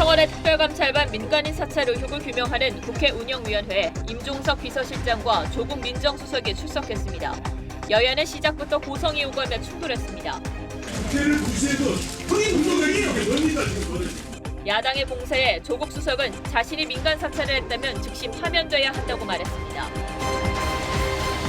청와대 특별감찰반 민간인 사찰 의혹을 규명하는 국회 운영위원회에 임종석 비서실장과 조국 민정수석이 출석했습니다. 여야는 시작부터 고성이 오가며 충돌했습니다. 국회를 무시해도 형이 공정하게 뭡니까 지금? 야당의 공세에 조국 수석은 자신이 민간 사찰을 했다면 즉시 파면돼야 한다고 말했습니다.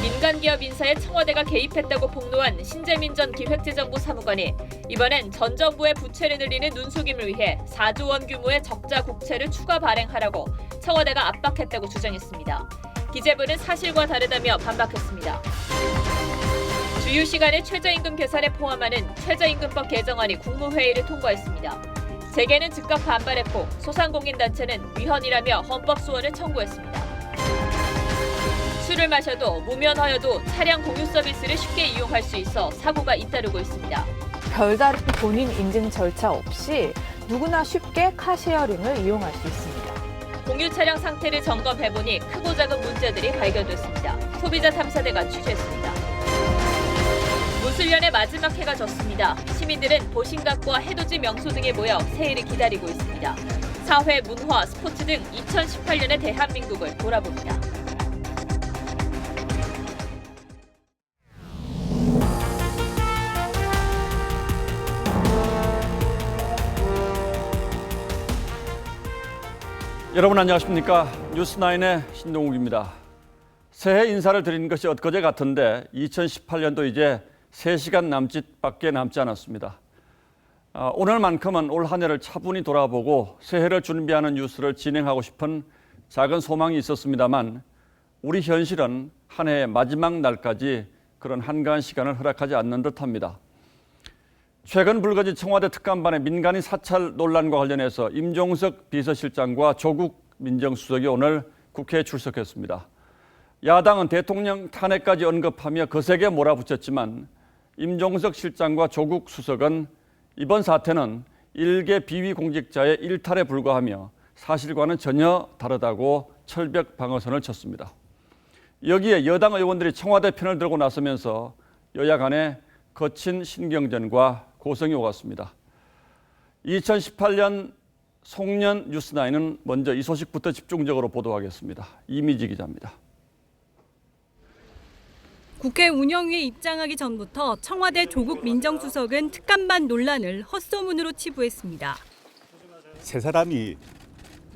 민간기업 인사에 청와대가 개입했다고 폭로한 신재민 전 기획재정부 사무관이 이번엔 전 정부의 부채를 늘리는 눈속임을 위해 4조 원 규모의 적자 국채를 추가 발행하라고 청와대가 압박했다고 주장했습니다. 기재부는 사실과 다르다며 반박했습니다. 주유 시간의 최저임금 계산에 포함하는 최저임금법 개정안이 국무회의를 통과했습니다. 재계는 즉각 반발했고 소상공인단체는 위헌이라며 헌법 소원을 청구했습니다. 술을 마셔도 무면허여도 차량 공유 서비스를 쉽게 이용할 수 있어 사고가 잇따르고 있습니다. 별다른 본인 인증 절차 없이 누구나 쉽게 카쉐어링을 이용할 수 있습니다. 공유 차량 상태를 점검해보니 크고 작은 문제들이 발견됐습니다. 소비자 탐사대가 취재했습니다. 무술년의 마지막 해가 졌습니다. 시민들은 보신각과 해돋이 명소 등에 모여 새해를 기다리고 있습니다. 사회, 문화, 스포츠 등 2018년의 대한민국을 돌아봅니다. 여러분 안녕하십니까? 뉴스9의 신동욱입니다. 새해 인사를 드리는 것이 엊그제 같은데 2018년도 이제 3시간 남짓밖에 남지 않았습니다. 오늘만큼은 올 한 해를 차분히 돌아보고 새해를 준비하는 뉴스를 진행하고 싶은 작은 소망이 있었습니다만 우리 현실은 한 해의 마지막 날까지 그런 한가한 시간을 허락하지 않는 듯합니다. 최근 불거진 청와대 특감반의 민간인 사찰 논란과 관련해서 임종석 비서실장과 조국 민정수석이 오늘 국회에 출석했습니다. 야당은 대통령 탄핵까지 언급하며 거세게 몰아붙였지만 임종석 실장과 조국 수석은 이번 사태는 일개 비위 공직자의 일탈에 불과하며 사실과는 전혀 다르다고 철벽 방어선을 쳤습니다. 여기에 여당 의원들이 청와대 편을 들고 나서면서 여야 간에 거친 신경전과 고성이 오갔습니다. 2018년 송년 뉴스9은 먼저 이 소식부터 집중적으로 보도하겠습니다. 이미지 기자입니다. 국회 운영위에 입장하기 전부터 청와대 조국 민정수석은 특감반 논란을 헛소문으로 치부했습니다. 세 사람이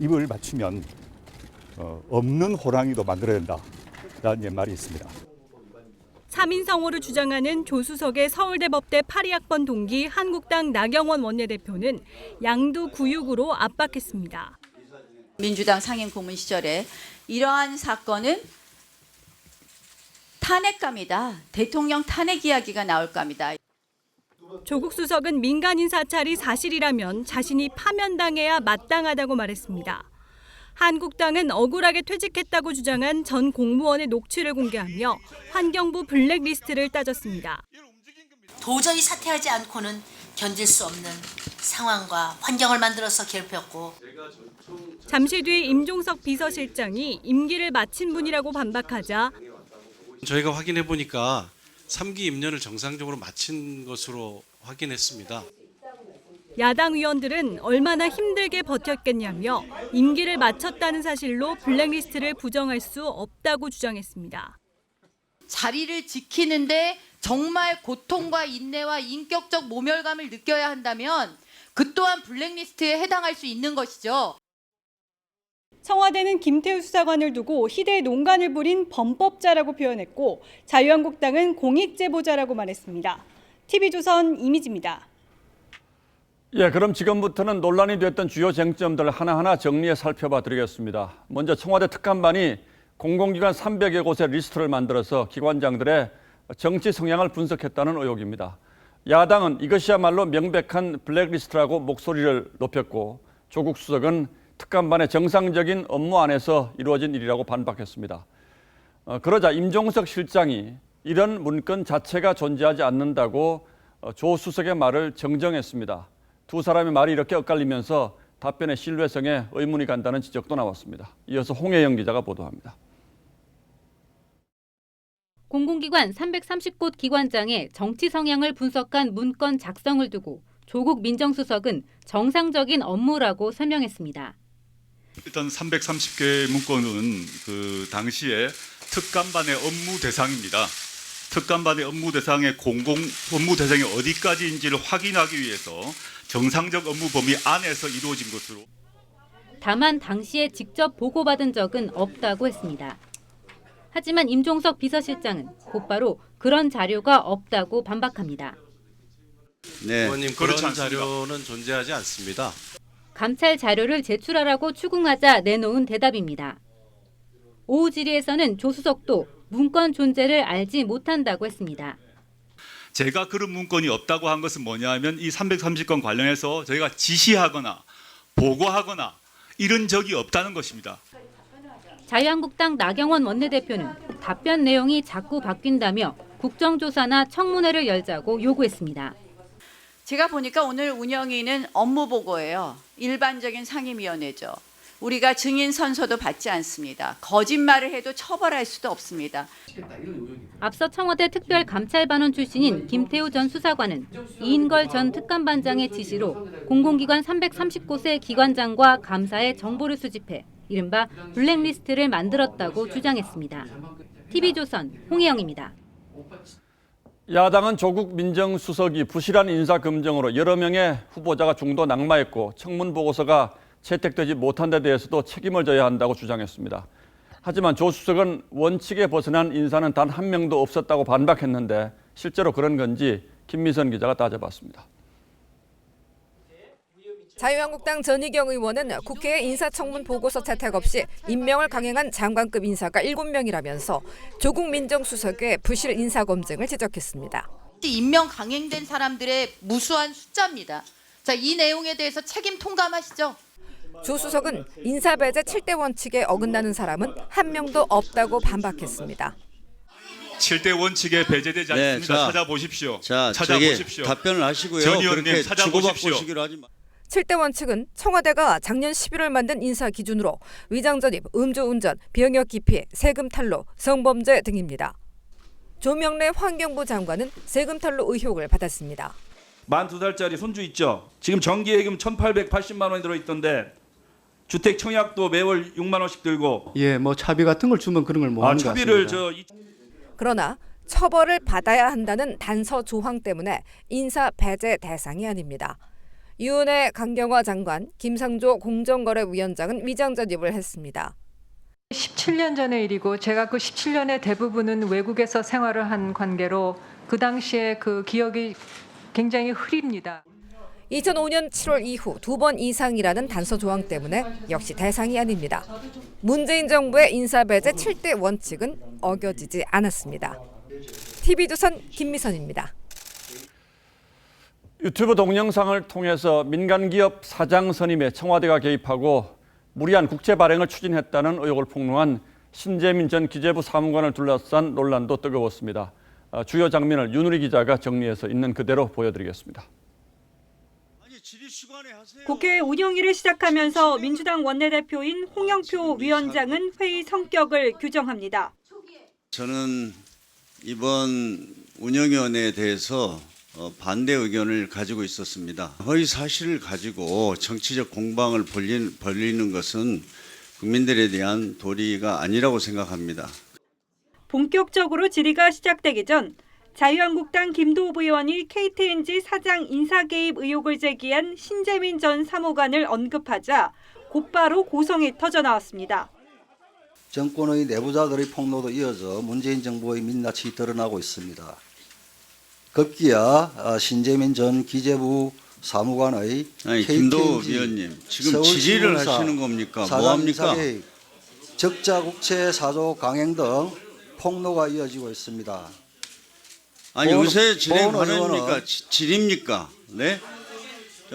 입을 맞추면 없는 호랑이도 만들어야 된다라는 말이 있습니다. 3인 성호를 주장하는 조 수석의 서울대 법대 82학번 동기 한국당 나경원 원내대표는 양도구육으로 압박했습니다. 민주당 상임 고문 시절에 이러한 사건은 탄핵감이다. 대통령 탄핵 이야기가 나올 겁니다. 조국 수석은 민간인 사찰이 사실이라면 자신이 파면당해야 마땅하다고 말했습니다. 한국당은 억울하게 퇴직했다고 주장한 전 공무원의 녹취를 공개하며 환경부 블랙리스트를 따졌습니다. 도저히 사퇴하지 않고는 견딜 수 없는 상황과 환경을 만들어서 괴롭혔고 잠시 뒤 임종석 비서실장이 임기를 마친 분이라고 반박하자 저희가 확인해 보니까 3기 임년을 정상적으로 마친 것으로 확인했습니다. 야당 의원들은 얼마나 힘들게 버텼겠냐며 임기를 마쳤다는 사실로 블랙리스트를 부정할 수 없다고 주장했습니다. 자리를 지키는데 정말 고통과 인내와 인격적 모멸감을 느껴야 한다면 그 또한 블랙리스트에 해당할 수 있는 것이죠. 청와대는 김태우 수사관을 두고 희대의 농간을 부린 범법자라고 표현했고 자유한국당은 공익제보자라고 말했습니다. TV조선 이미지입니다. 그럼 지금부터는 논란이 됐던 주요 쟁점들 하나하나 정리해 살펴봐 드리겠습니다. 먼저 청와대 특감반이 공공기관 300여 곳의 리스트를 만들어서 기관장들의 정치 성향을 분석했다는 의혹입니다. 야당은 이것이야말로 명백한 블랙리스트라고 목소리를 높였고 조국 수석은 특감반의 정상적인 업무 안에서 이루어진 일이라고 반박했습니다. 그러자 임종석 실장이 이런 문건 자체가 존재하지 않는다고 조 수석의 말을 정정했습니다. 두 사람의 말이 이렇게 엇갈리면서 답변의 신뢰성에 의문이 간다는 지적도 나왔습니다. 이어서 홍혜영 기자가 보도합니다. 공공기관 330곳 기관장의 정치 성향을 분석한 문건 작성을 두고 조국 민정수석은 정상적인 업무라고 설명했습니다. 일단 330개 문건은 그 당시에 특감반의 업무 대상입니다. 특감반의 업무 대상의 공공 업무 대상이 어디까지인지를 확인하기 위해서 정상적 업무 범위 안에서 이루어진 것으로. 다만 당시에 직접 보고받은 적은 없다고 했습니다. 하지만 임종석 비서실장은 곧바로 그런 자료가 없다고 반박합니다. 네, 의원님 그런 그렇지 않습니다. 자료는 존재하지 않습니다. 감찰 자료를 제출하라고 추궁하자 내놓은 대답입니다. 오후 질의에서는 조 수석도 문건 존재를 알지 못한다고 했습니다. 제가 그런 문건이 없다고 한 것은 뭐냐면 이 330건 관련해서 저희가 지시하거나 보고하거나 이런 적이 없다는 것입니다. 자유한국당 나경원 원내대표는 답변 내용이 자꾸 바뀐다며 국정조사나 청문회를 열자고 요구했습니다. 제가 보니까 오늘 운영위는 업무 보고예요. 일반적인 상임위원회죠. 우리가 증인 선서도 받지 않습니다. 거짓말을 해도 처벌할 수도 없습니다. 앞서 청와대 특별감찰반원 출신인 김태우 전 수사관은 이인걸 전 특감반장의 지시로 공공기관 330곳의 기관장과 감사의 정보를 수집해 이른바 블랙리스트를 만들었다고 주장했습니다. TV조선 홍혜영입니다. 야당은 조국 민정수석이 부실한 인사검증으로 여러 명의 후보자가 중도 낙마했고 청문 보고서가 채택되지 못한 데 대해서도 책임을 져야 한다고 주장했습니다. 하지만 조 수석은 원칙에 벗어난 인사는 단 한 명도 없었다고 반박했는데 실제로 그런 건지 김미선 기자가 따져봤습니다. 자유한국당 전희경 의원은 국회의 인사청문 보고서 채택 없이 임명을 강행한 장관급 인사가 7명이라면서 조국 민정수석의 부실 인사검증을 지적했습니다. 임명 강행된 사람들의 무수한 숫자입니다. 자, 이 내용에 대해서 책임 통감하시죠? 조 수석은 인사배제 7대 원칙에 어긋나는 사람은 한 명도 없다고 반박했습니다. 7대 원칙에 배제되지 않습니다. 찾아보십시오. 찾아보십시오. 답변을 하시고요. 전 의원님 찾아보십시오. 7대 원칙은 청와대가 작년 11월 만든 인사 기준으로 위장전입, 음주운전, 병역 기피, 세금 탈루, 성범죄 등입니다. 조명래 환경부 장관은 세금 탈루 의혹을 받았습니다. 만 2살짜리 손주 있죠. 지금 정기예금 1,880만 원이 들어있던데 주택 청약도 매월 6만 원씩 들고. 예, 뭐 차비 같은 걸 주면 그런 걸 뭐 하는 것 차비를 같습니다. 그러나 처벌을 받아야 한다는 단서 조항 때문에 인사 배제 대상이 아닙니다. 유은혜 강경화 장관, 김상조 공정거래위원장은 위장전입을 했습니다. 17년 전의 일이고 제가 그 17년의 대부분은 외국에서 생활을 한 관계로 그 당시에 그 기억이 굉장히 흐립니다. 2005년 7월 이후 2번 이상이라는 단서 조항 때문에 역시 대상이 아닙니다. 문재인 정부의 인사배제 7대 원칙은 어겨지지 않았습니다. TV조선 김미선입니다. 유튜브 동영상을 통해서 민간기업 사장 선임에 청와대가 개입하고 무리한 국채 발행을 추진했다는 의혹을 폭로한 신재민 전 기재부 사무관을 둘러싼 논란도 뜨거웠습니다. 주요 장면을 윤우리 기자가 정리해서 있는 그대로 보여드리겠습니다. 국회 운영위를 시작하면서 민주당 원내대표인 홍영표 위원장은 회의 성격을 규정합니다. 저는 이번 운영위원회에 대해서 반대 의견을 가지고 있었습니다. 허위 사실을 가지고 정치적 공방을 벌리는 것은 국민들에 대한 도리가 아니라고 생각합니다. 본격적으로 질의가 시작되기 전 자유한국당 김도읍 의원이 KTNG 사장 인사 개입 의혹을 제기한 신재민 전 사무관을 언급하자 곧바로 고성이 터져나왔습니다. 정권의 내부자들의 폭로도 이어져 문재인 정부의 민낯이 드러나고 있습니다. 급기야 신재민 전 기재부 사무관의 김도읍 의원님 지금 질의를 하시는 겁니까? 뭐합니까? 적자국채 4조 강행 등 폭로가 이어지고 있습니다. 아니 요새 진행하니까 질입니까? 네?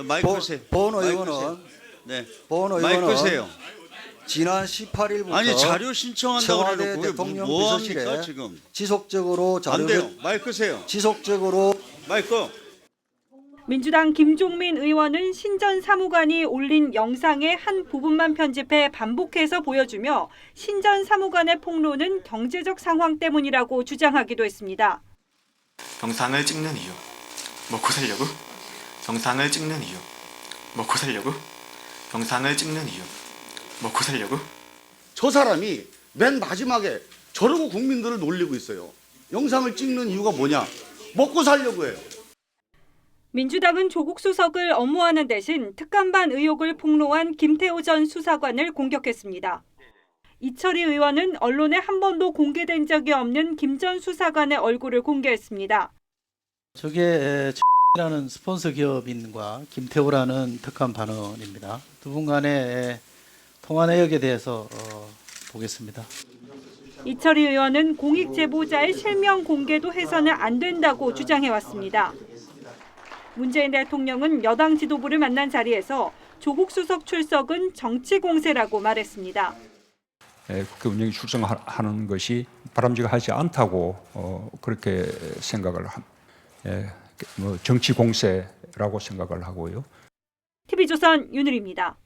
마이크 끄세요. 본 의원은 마이크 끄세요. 지난 18일부터 아니 자료 신청한다고 청와대 그러고 대통령 뭐 비서실에 합니까 지금? 지속적으로 안 돼요. 마이크 끄세요. 지속적으로 마이크. 민주당 김종민 의원은 신 전 사무관이 올린 영상의 한 부분만 편집해 반복해서 보여주며 신 전 사무관의 폭로는 경제적 상황 때문이라고 주장하기도 했습니다. 영상을 찍는 이유, 먹고 살려고? 영상을 찍는 이유. 먹고 살려고? 영상을 찍는 이유. 먹고 살려고? 저 사람이 맨 마지막에 저러고 국민들을 놀리고 있어요. 영상을 찍는 이유가 뭐냐? 먹고 살려고 해요. 민주당은 조국 수석을 엄호하는 대신 특감반 의혹을 폭로한 김태호 전 수사관을 공격했습니다. 이철희 의원은 언론에 한 번도 공개된 적이 없는 김 전 수사관의 얼굴을 공개했습니다. 저게 라는 스폰서 기업인과 김태호라는 특감 반원입니다. 두 분 간의 통화 내역에 대해서 보겠습니다. 이철희 의원은 공익 제보자의 실명 공개도 해서는 안 된다고 주장해왔습니다. 문재인 대통령은 여당 지도부를 만난 자리에서 조국 수석 출석은 정치 공세라고 말했습니다. 국회 운영이 출석하는 것이 바람직하지 않다고 그렇게 생각을 정치 공세라고 생각을 하고요. TV조선 윤을입니다.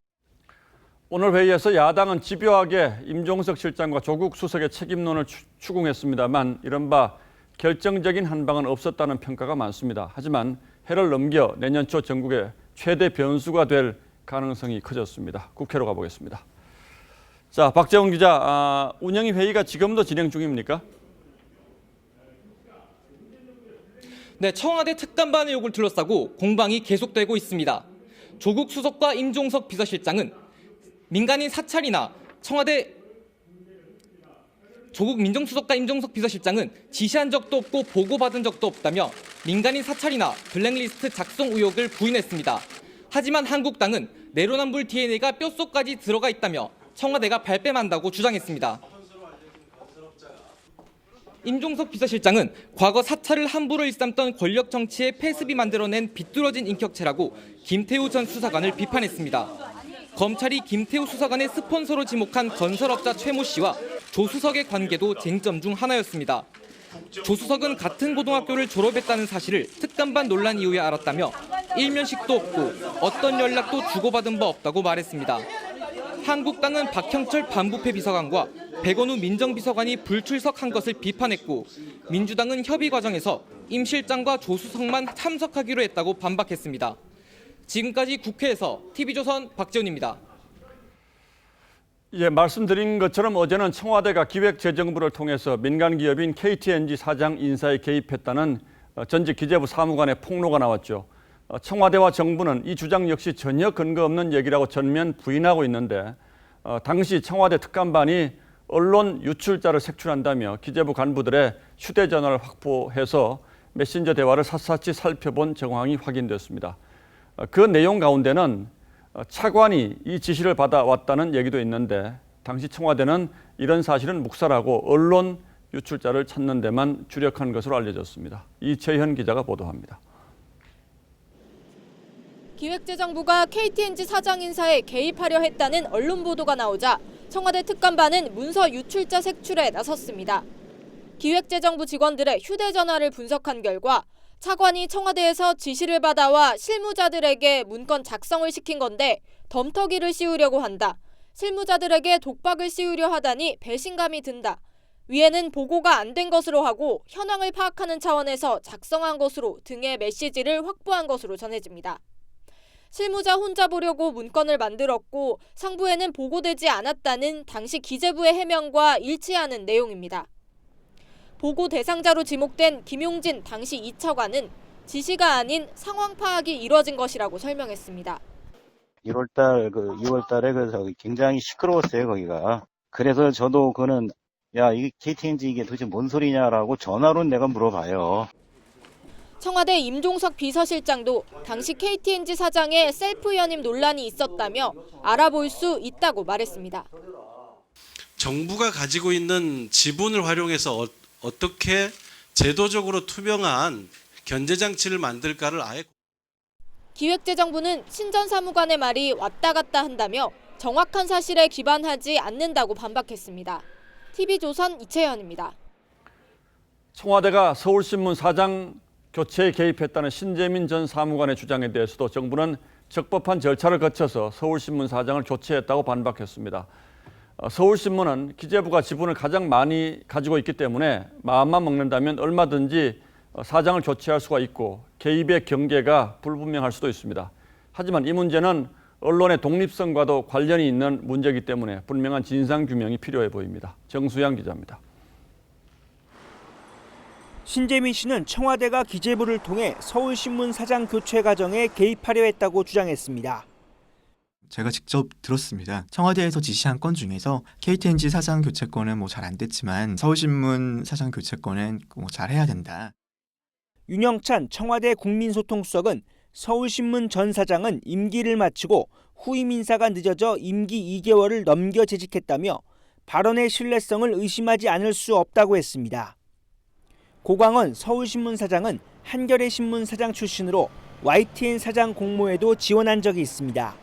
오늘 회의에서 야당은 집요하게 임종석 실장과 조국 수석의 책임론을 추궁했습니다만 이른바 결정적인 한방은 없었다는 평가가 많습니다. 하지만 해를 넘겨 내년 초 전국의 최대 변수가 될 가능성이 커졌습니다. 국회로 가보겠습니다. 자, 박재훈 기자, 운영위 회의가 지금도 진행 중입니까? 네, 청와대 특감반 의혹을 둘러싸고 공방이 계속되고 있습니다. 조국 수석과 임종석 비서실장은 민간인 사찰이나 조국 민정수석과 임종석 비서실장은 지시한 적도 없고 보고받은 적도 없다며 민간인 사찰이나 블랙리스트 작성 의혹을 부인했습니다. 하지만 한국당은 내로남불 DNA가 뼛속까지 들어가 있다며 청와대가 발뺌한다고 주장했습니다. 임종석 비서실장은 과거 사찰을 함부로 일삼던 권력 정치의 폐습이 만들어낸 비뚤어진 인격체라고 김태우 전 수사관을 비판했습니다. 검찰이 김태우 수사관의 스폰서로 지목한 건설업자 최모 씨와 조 수석의 관계도 쟁점 중 하나였습니다. 조 수석은 같은 고등학교를 졸업했다는 사실을 특감반 논란 이후에 알았다며 일면식도 없고 어떤 연락도 주고받은 바 없다고 말했습니다. 한국당은 박형철 반부패 비서관과 백원우 민정비서관이 불출석한 것을 비판했고 민주당은 협의 과정에서 임 실장과 조 수석만 참석하기로 했다고 반박했습니다. 지금까지 국회에서 TV조선 박재훈입니다. 예, 말씀드린 것처럼 어제는 청와대가 기획재정부를 통해서 민간 기업인 KTNG 사장 인사에 개입했다는 전직 기재부 사무관의 폭로가 나왔죠. 청와대와 정부는 이 주장 역시 전혀 근거 없는 얘기라고 전면 부인하고 있는데 당시 청와대 특감반이 언론 유출자를 색출한다며 기재부 간부들의 휴대전화를 확보해서 메신저 대화를 샅샅이 살펴본 정황이 확인됐습니다. 그 내용 가운데는 차관이 이 지시를 받아왔다는 얘기도 있는데 당시 청와대는 이런 사실은 묵살하고 언론 유출자를 찾는 데만 주력한 것으로 알려졌습니다. 이채현 기자가 보도합니다. 기획재정부가 KTNG 사장 인사에 개입하려 했다는 언론 보도가 나오자 청와대 특감반은 문서 유출자 색출에 나섰습니다. 기획재정부 직원들의 휴대전화를 분석한 결과 차관이 청와대에서 지시를 받아와 실무자들에게 문건 작성을 시킨 건데 덤터기를 씌우려고 한다. 실무자들에게 독박을 씌우려 하다니 배신감이 든다. 위에는 보고가 안 된 것으로 하고 현황을 파악하는 차원에서 작성한 것으로 등의 메시지를 확보한 것으로 전해집니다. 실무자 혼자 보려고 문건을 만들었고 상부에는 보고되지 않았다는 당시 기재부의 해명과 일치하는 내용입니다. 보고 대상자로 지목된 김용진 당시 2차관은 지시가 아닌 상황 파악이 이뤄진 것이라고 설명했습니다. 2월달에 굉장히 시끄러웠어요, 거기가. 그래서 저도 그거는 이게 KTNG 이게 도대체 뭔 소리냐라고 전화로 내가 물어봐요. 청와대 임종석 비서실장도 당시 KTNG 사장의 셀프 연임 논란이 있었다며 알아볼 수 있다고 말했습니다. 정부가 가지고 있는 지분을 활용해서 어떻게 제도적으로 투명한 견제장치를 만들까를 아예. 기획재정부는 신 전 사무관의 말이 왔다 갔다 한다며 정확한 사실에 기반하지 않는다고 반박했습니다. TV조선 이채연입니다. 청와대가 서울신문 사장 교체에 개입했다는 신재민 전 사무관의 주장에 대해서도 정부는 적법한 절차를 거쳐서 서울신문 사장을 교체했다고 반박했습니다. 서울신문은 기재부가 지분을 가장 많이 가지고 있기 때문에 마음만 먹는다면 얼마든지 사장을 교체할 수가 있고 개입의 경계가 불분명할 수도 있습니다. 하지만 이 문제는 언론의 독립성과도 관련이 있는 문제이기 때문에 분명한 진상규명이 필요해 보입니다. 정수양 기자입니다. 신재민 씨는 청와대가 기재부를 통해 서울신문 사장 교체 과정에 개입하려 했다고 주장했습니다. 제가 직접 들었습니다. 청와대에서 지시한 건 중에서 KTNG 사장 교체권은 잘 안 됐지만 서울신문 사장 교체권은 잘 해야 된다. 윤영찬 청와대 국민소통수석은 서울신문 전 사장은 임기를 마치고 후임 인사가 늦어져 임기 2개월을 넘겨 재직했다며 발언의 신뢰성을 의심하지 않을 수 없다고 했습니다. 고광원 서울신문 사장은 한겨레 신문 사장 출신으로 YTN 사장 공모에도 지원한 적이 있습니다.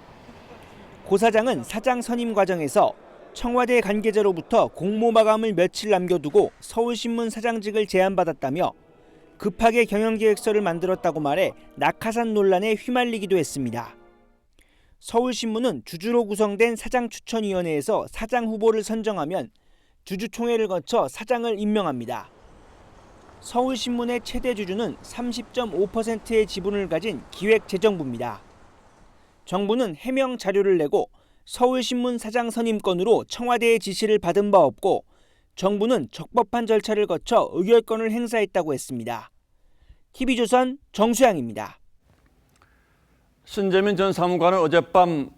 고 사장은 사장 선임 과정에서 청와대 관계자로부터 공모 마감을 며칠 남겨두고 서울신문 사장직을 제안받았다며 급하게 경영계획서를 만들었다고 말해 낙하산 논란에 휘말리기도 했습니다. 서울신문은 주주로 구성된 사장추천위원회에서 사장 후보를 선정하면 주주총회를 거쳐 사장을 임명합니다. 서울신문의 최대 주주는 30.5%의 지분을 가진 기획재정부입니다. 정부는 해명 자료를 내고 서울신문 사장 선임권으로 청와대의 지시를 받은 바 없고 정부는 적법한 절차를 거쳐 의결권을 행사했다고 했습니다. TV조선 정수양입니다. 신재민 전 사무관은 어젯밤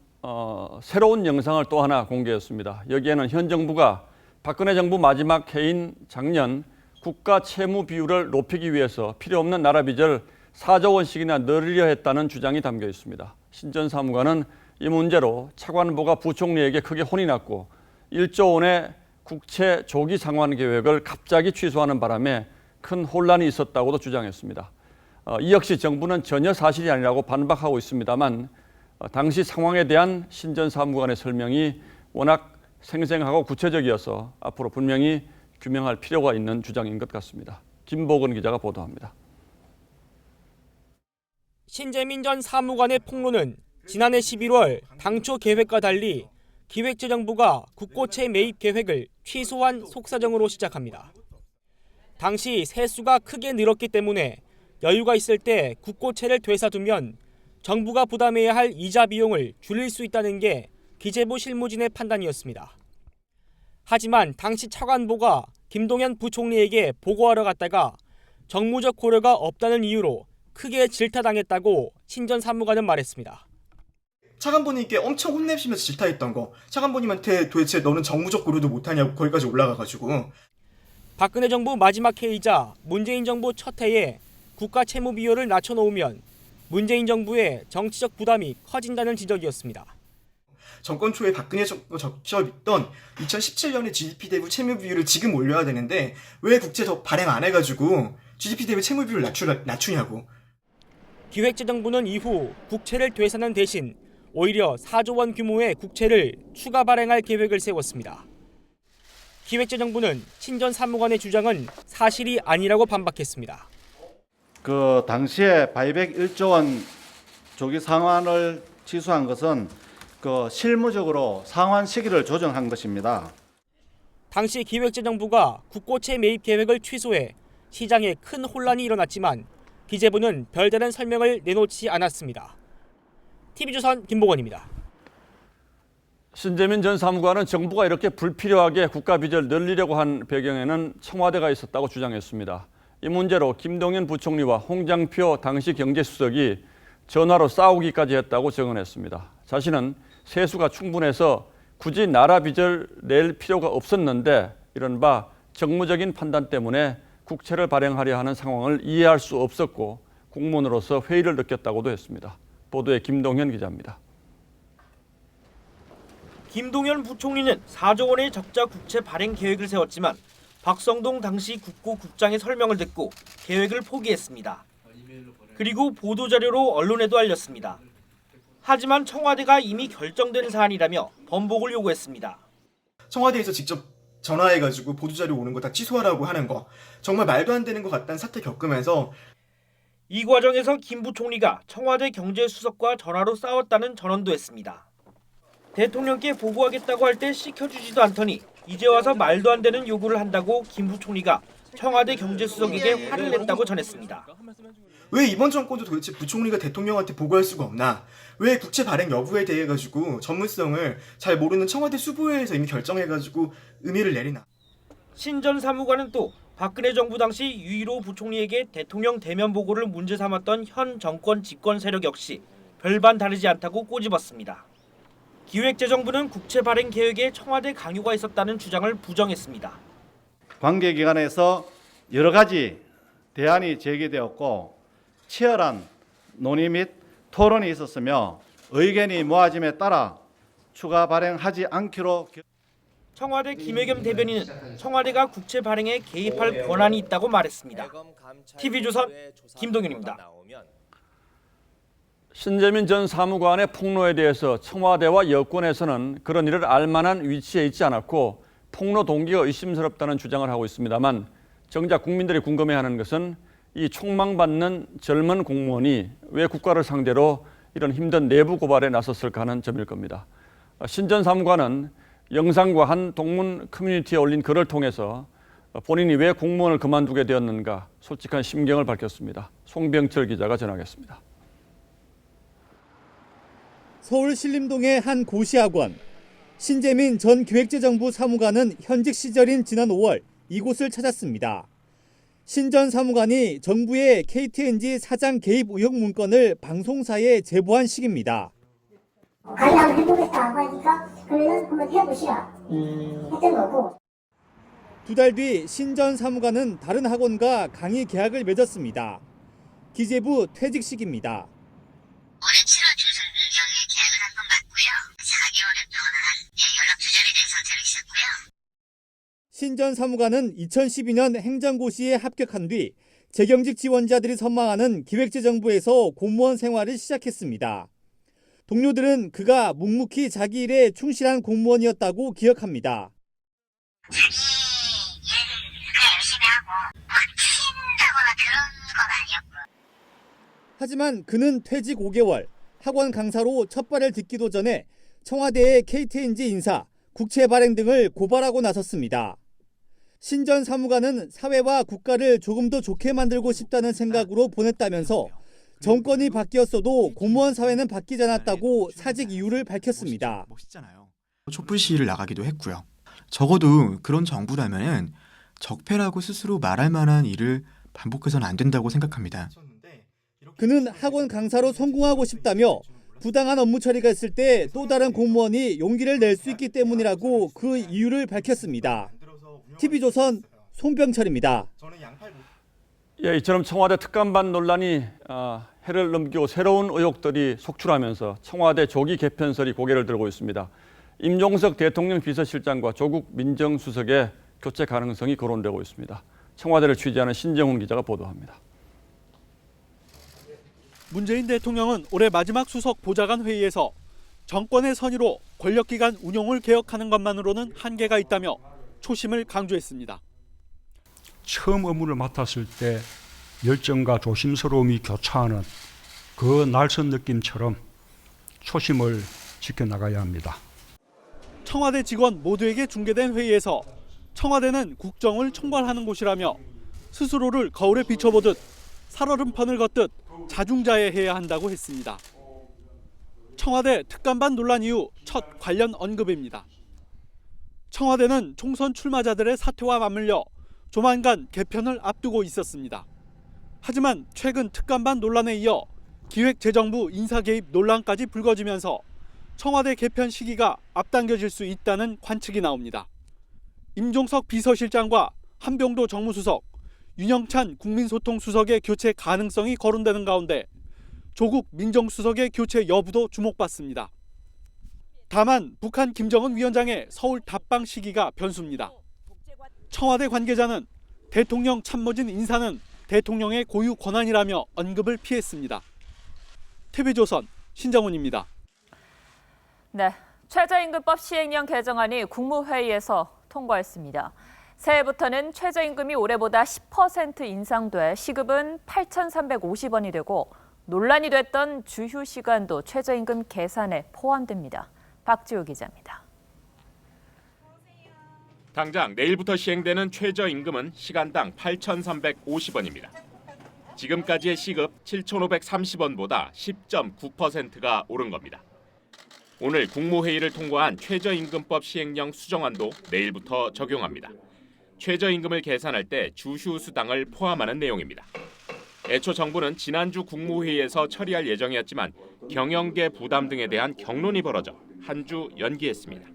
새로운 영상을 또 하나 공개했습니다. 여기에는 현 정부가 박근혜 정부 마지막 해인 작년 국가 채무 비율을 높이기 위해서 필요 없는 나라 빚을 4조 원씩이나 늘리려 했다는 주장이 담겨 있습니다. 신 전 사무관은 이 문제로 차관보가 부총리에게 크게 혼이 났고 1조 원의 국채 조기 상환 계획을 갑자기 취소하는 바람에 큰 혼란이 있었다고도 주장했습니다. 이 역시 정부는 전혀 사실이 아니라고 반박하고 있습니다만 당시 상황에 대한 신 전 사무관의 설명이 워낙 생생하고 구체적이어서 앞으로 분명히 규명할 필요가 있는 주장인 것 같습니다. 김복은 기자가 보도합니다. 신재민 전 사무관의 폭로는 지난해 11월 당초 계획과 달리 기획재정부가 국고채 매입 계획을 취소한 속사정으로 시작합니다. 당시 세수가 크게 늘었기 때문에 여유가 있을 때 국고채를 되사두면 정부가 부담해야 할 이자 비용을 줄일 수 있다는 게 기재부 실무진의 판단이었습니다. 하지만 당시 차관보가 김동연 부총리에게 보고하러 갔다가 정무적 고려가 없다는 이유로 크게 질타당했다고 신 전 사무관은 말했습니다. 차관보님께 엄청 혼내시면서 질타했던 거, 차관보님한테 도대체 너는 정무적 고려도 못하냐고 거기까지 올라가가지고. 박근혜 정부 마지막 해이자 문재인 정부 첫 해에 국가 채무 비율을 낮춰놓으면 문재인 정부의 정치적 부담이 커진다는 지적이었습니다. 정권 초에 박근혜 정부 적셔있던 2017년에 GDP 대비 채무 비율을 지금 올려야 되는데 왜 국채 더 발행 안 해가지고 GDP 대비 채무 비율을 낮추냐고. 기획재정부는 이후 국채를 되사는 대신 오히려 4조 원 규모의 국채를 추가 발행할 계획을 세웠습니다. 기획재정부는 신 전 사무관의 주장은 사실이 아니라고 반박했습니다. 그 당시에 바이백 1조 원 조기 상환을 취소한 것은 그 실무적으로 상환 시기를 조정한 것입니다. 당시 기획재정부가 국고채 매입 계획을 취소해 시장에 큰 혼란이 일어났지만 기재부는 별다른 설명을 내놓지 않았습니다. TV조선 김복원입니다. 신재민 전 사무관은 정부가 이렇게 불필요하게 국가 빚을 늘리려고 한 배경에는 청와대가 있었다고 주장했습니다. 이 문제로 김동연 부총리와 홍장표 당시 경제수석이 전화로 싸우기까지 했다고 증언했습니다. 자신은 세수가 충분해서 굳이 나라 빚을 낼 필요가 없었는데 이른바 정무적인 판단 때문에 국채를 발행하려 하는 상황을 이해할 수 없었고 공무원으로서 회의를 느꼈다고도 했습니다. 보도에 김동현 기자입니다. 김동연 부총리는 4조 원의 적자 국채 발행 계획을 세웠지만 박성동 당시 국고국장의 설명을 듣고 계획을 포기했습니다. 그리고 보도자료로 언론에도 알렸습니다. 하지만 청와대가 이미 결정된 사안이라며 번복을 요구했습니다. 청와대에서 직접 전화해가지고 보도자료 오는 거 다 취소하라고 하는 거 정말 말도 안 되는 것 같다는 사태 겪으면서 이 과정에서 김 부총리가 청와대 경제수석과 전화로 싸웠다는 전언도 했습니다. 대통령께 보고하겠다고 할 때 시켜주지도 않더니 이제 와서 말도 안 되는 요구를 한다고 김 부총리가 청와대 경제수석에게 화를 냈다고 전했습니다. 왜 이번 정권도 도대체 부총리가 대통령한테 보고할 수가 없나? 왜 국채 발행 여부에 대해 가지고 전문성을 잘 모르는 청와대 수부회에서 이미 결정해가지고 의미를 내리나? 신 전 사무관은 또 박근혜 정부 당시 유일호 부총리에게 대통령 대면 보고를 문제 삼았던 현 정권 집권 세력 역시 별반 다르지 않다고 꼬집었습니다. 기획재정부는 국채 발행 계획에 청와대 강요가 있었다는 주장을 부정했습니다. 관계기관에서 여러 가지 대안이 제기되었고 치열한 논의 및 토론이 있었으며 의견이 모아짐에 따라 추가 발행하지 않기로 청와대 김혜겸 대변인은 청와대가 국채 발행에 개입할 권한이 있다고 말했습니다. TV조선 김동윤입니다. 신재민 전 사무관의 폭로에 대해서 청와대와 여권에서는 그런 일을 알만한 위치에 있지 않았고 폭로 동기가 의심스럽다는 주장을 하고 있습니다만 정작 국민들이 궁금해하는 것은 이 총망받는 젊은 공무원이 왜 국가를 상대로 이런 힘든 내부 고발에 나섰을까 하는 점일 겁니다. 신 전 사무관은 영상과 한 동문 커뮤니티에 올린 글을 통해서 본인이 왜 공무원을 그만두게 되었는가 솔직한 심경을 밝혔습니다. 송병철 기자가 전하겠습니다. 서울 신림동의 한 고시학원. 신재민 전 기획재정부 사무관은 현직 시절인 지난 5월 이곳을 찾았습니다. 신 전 사무관이 정부의 KTNG 사장 개입 의혹 문건을 방송사에 제보한 시기입니다. 아니 한번 해보겠다고 하니까 그러면 한번 해보시라 했던 거고. 2달 뒤 신 전 사무관은 다른 학원과 강의 계약을 맺었습니다. 기재부 퇴직 시기입니다. 올해 7월 중순경에 계약을 한 번 맞고요. 4개월 동안 연락 두절에 대한 상태로 있었고요. 신 전 사무관은 2012년 행정고시에 합격한 뒤 재경직 지원자들이 선망하는 기획재정부에서 공무원 생활을 시작했습니다. 동료들은 그가 묵묵히 자기 일에 충실한 공무원이었다고 기억합니다. 자기 일을 열심히 하고 막 튄다거나 그런 건 아니었고. 하지만 그는 퇴직 5개월, 학원 강사로 첫 발을 딛기도 전에 청와대의 KTNG 인사, 국채 발행 등을 고발하고 나섰습니다. 신 전 사무관은 사회와 국가를 조금 더 좋게 만들고 싶다는 생각으로 보냈다면서 정권이 바뀌었어도 공무원 사회는 바뀌지 않았다고 사직 이유를 밝혔습니다. 촛불 시위를 나가기도 했고요. 적어도 그런 정부라면 적폐라고 스스로 말할 만한 일을 반복해서는 안 된다고 생각합니다. 그는 학원 강사로 성공하고 싶다며 부당한 업무 처리가 있을 때 또 다른 공무원이 용기를 낼 수 있기 때문이라고 그 이유를 밝혔습니다. TV조선 송병철입니다. 예, 이처럼 청와대 특감반 논란이 해를 넘기고 새로운 의혹들이 속출하면서 청와대 조기 개편설이 고개를 들고 있습니다. 임종석 대통령 비서실장과 조국 민정수석의 교체 가능성이 거론되고 있습니다. 청와대를 취재하는 신정훈 기자가 보도합니다. 문재인 대통령은 올해 마지막 수석 보좌관 회의에서 정권의 선의로 권력기관 운용을 개혁하는 것만으로는 한계가 있다며 초심을 강조했습니다. 처음 업무를 맡았을 때 열정과 조심스러움이 교차하는 그 날선 느낌처럼 초심을 지켜나가야 합니다. 청와대 직원 모두에게 중계된 회의에서 청와대는 국정을 총괄하는 곳이라며 스스로를 거울에 비춰보듯 살얼음판을 걷듯 자중자애해야 한다고 했습니다. 청와대 특감반 논란 이후 첫 관련 언급입니다. 청와대는 총선 출마자들의 사퇴와 맞물려 조만간 개편을 앞두고 있었습니다. 하지만 최근 특감반 논란에 이어 기획재정부 인사 개입 논란까지 불거지면서 청와대 개편 시기가 앞당겨질 수 있다는 관측이 나옵니다. 임종석 비서실장과 한병도 정무수석, 윤영찬 국민소통수석의 교체 가능성이 거론되는 가운데 조국 민정수석의 교체 여부도 주목받습니다. 다만 북한 김정은 위원장의 서울 답방 시기가 변수입니다. 청와대 관계자는 대통령 참모진 인사는 대통령의 고유 권한이라며 언급을 피했습니다. TV조선 신정훈입니다. 네, 최저임금법 시행령 개정안이 국무회의에서 통과했습니다. 새해부터는 최저임금이 올해보다 10% 인상돼 시급은 8,350원이 되고 논란이 됐던 주휴 시간도 최저임금 계산에 포함됩니다. 박지호 기자입니다. 당장 내일부터 시행되는 최저임금은 시간당 8,350원입니다. 지금까지의 시급 7,530원보다 10.9%가 오른 겁니다. 오늘 국무회의를 통과한 최저임금법 시행령 수정안도 내일부터 적용합니다. 최저임금을 계산할 때 주휴수당을 포함하는 내용입니다. 애초 정부는 지난주 국무회의에서 처리할 예정이었지만 경영계 부담 등에 대한 경론이 벌어져 한 주 연기했습니다.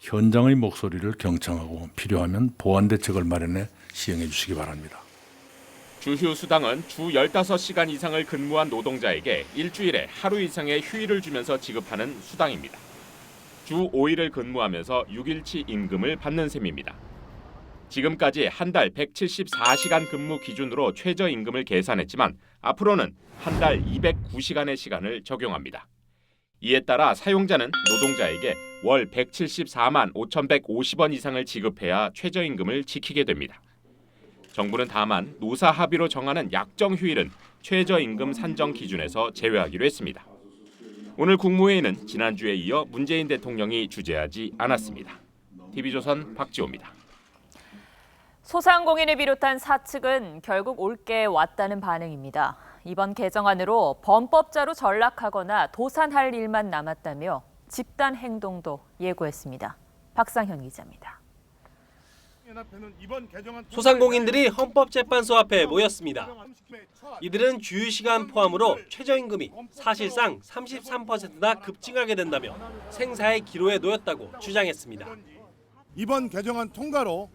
현장의 목소리를 경청하고 필요하면 보완 대책을 마련해 시행해 주시기 바랍니다. 주휴수당은 주 15시간 이상을 근무한 노동자에게 일주일에 하루 이상의 휴일을 주면서 지급하는 수당입니다. 주 5일을 근무하면서 6일치 임금을 받는 셈입니다. 지금까지 한 달 174시간 근무 기준으로 최저임금을 계산했지만 앞으로는 한 달 209시간의 시간을 적용합니다. 이에 따라 사용자는 노동자에게 월 174만 5,150원 이상을 지급해야 최저임금을 지키게 됩니다. 정부는 다만 노사 합의로 정하는 약정 휴일은 최저임금 산정 기준에서 제외하기로 했습니다. 오늘 국무회의는 지난주에 이어 문재인 대통령이 주재하지 않았습니다. TV조선 박지호입니다. 소상공인을 비롯한 사측은 결국 올게 왔다는 반응입니다. 이번 개정안으로 범법자로 전락하거나 도산할 일만 남았다며 집단 행동도 예고했습니다. 박상현 기자입니다. 소상공인들이 헌법재판소 앞에 모였습니다. 이들은 주휴시간 포함으로 최저임금이 사실상 33%나 급증하게 된다며 생사의 기로에 놓였다고 주장했습니다. 이번 개정안 통과로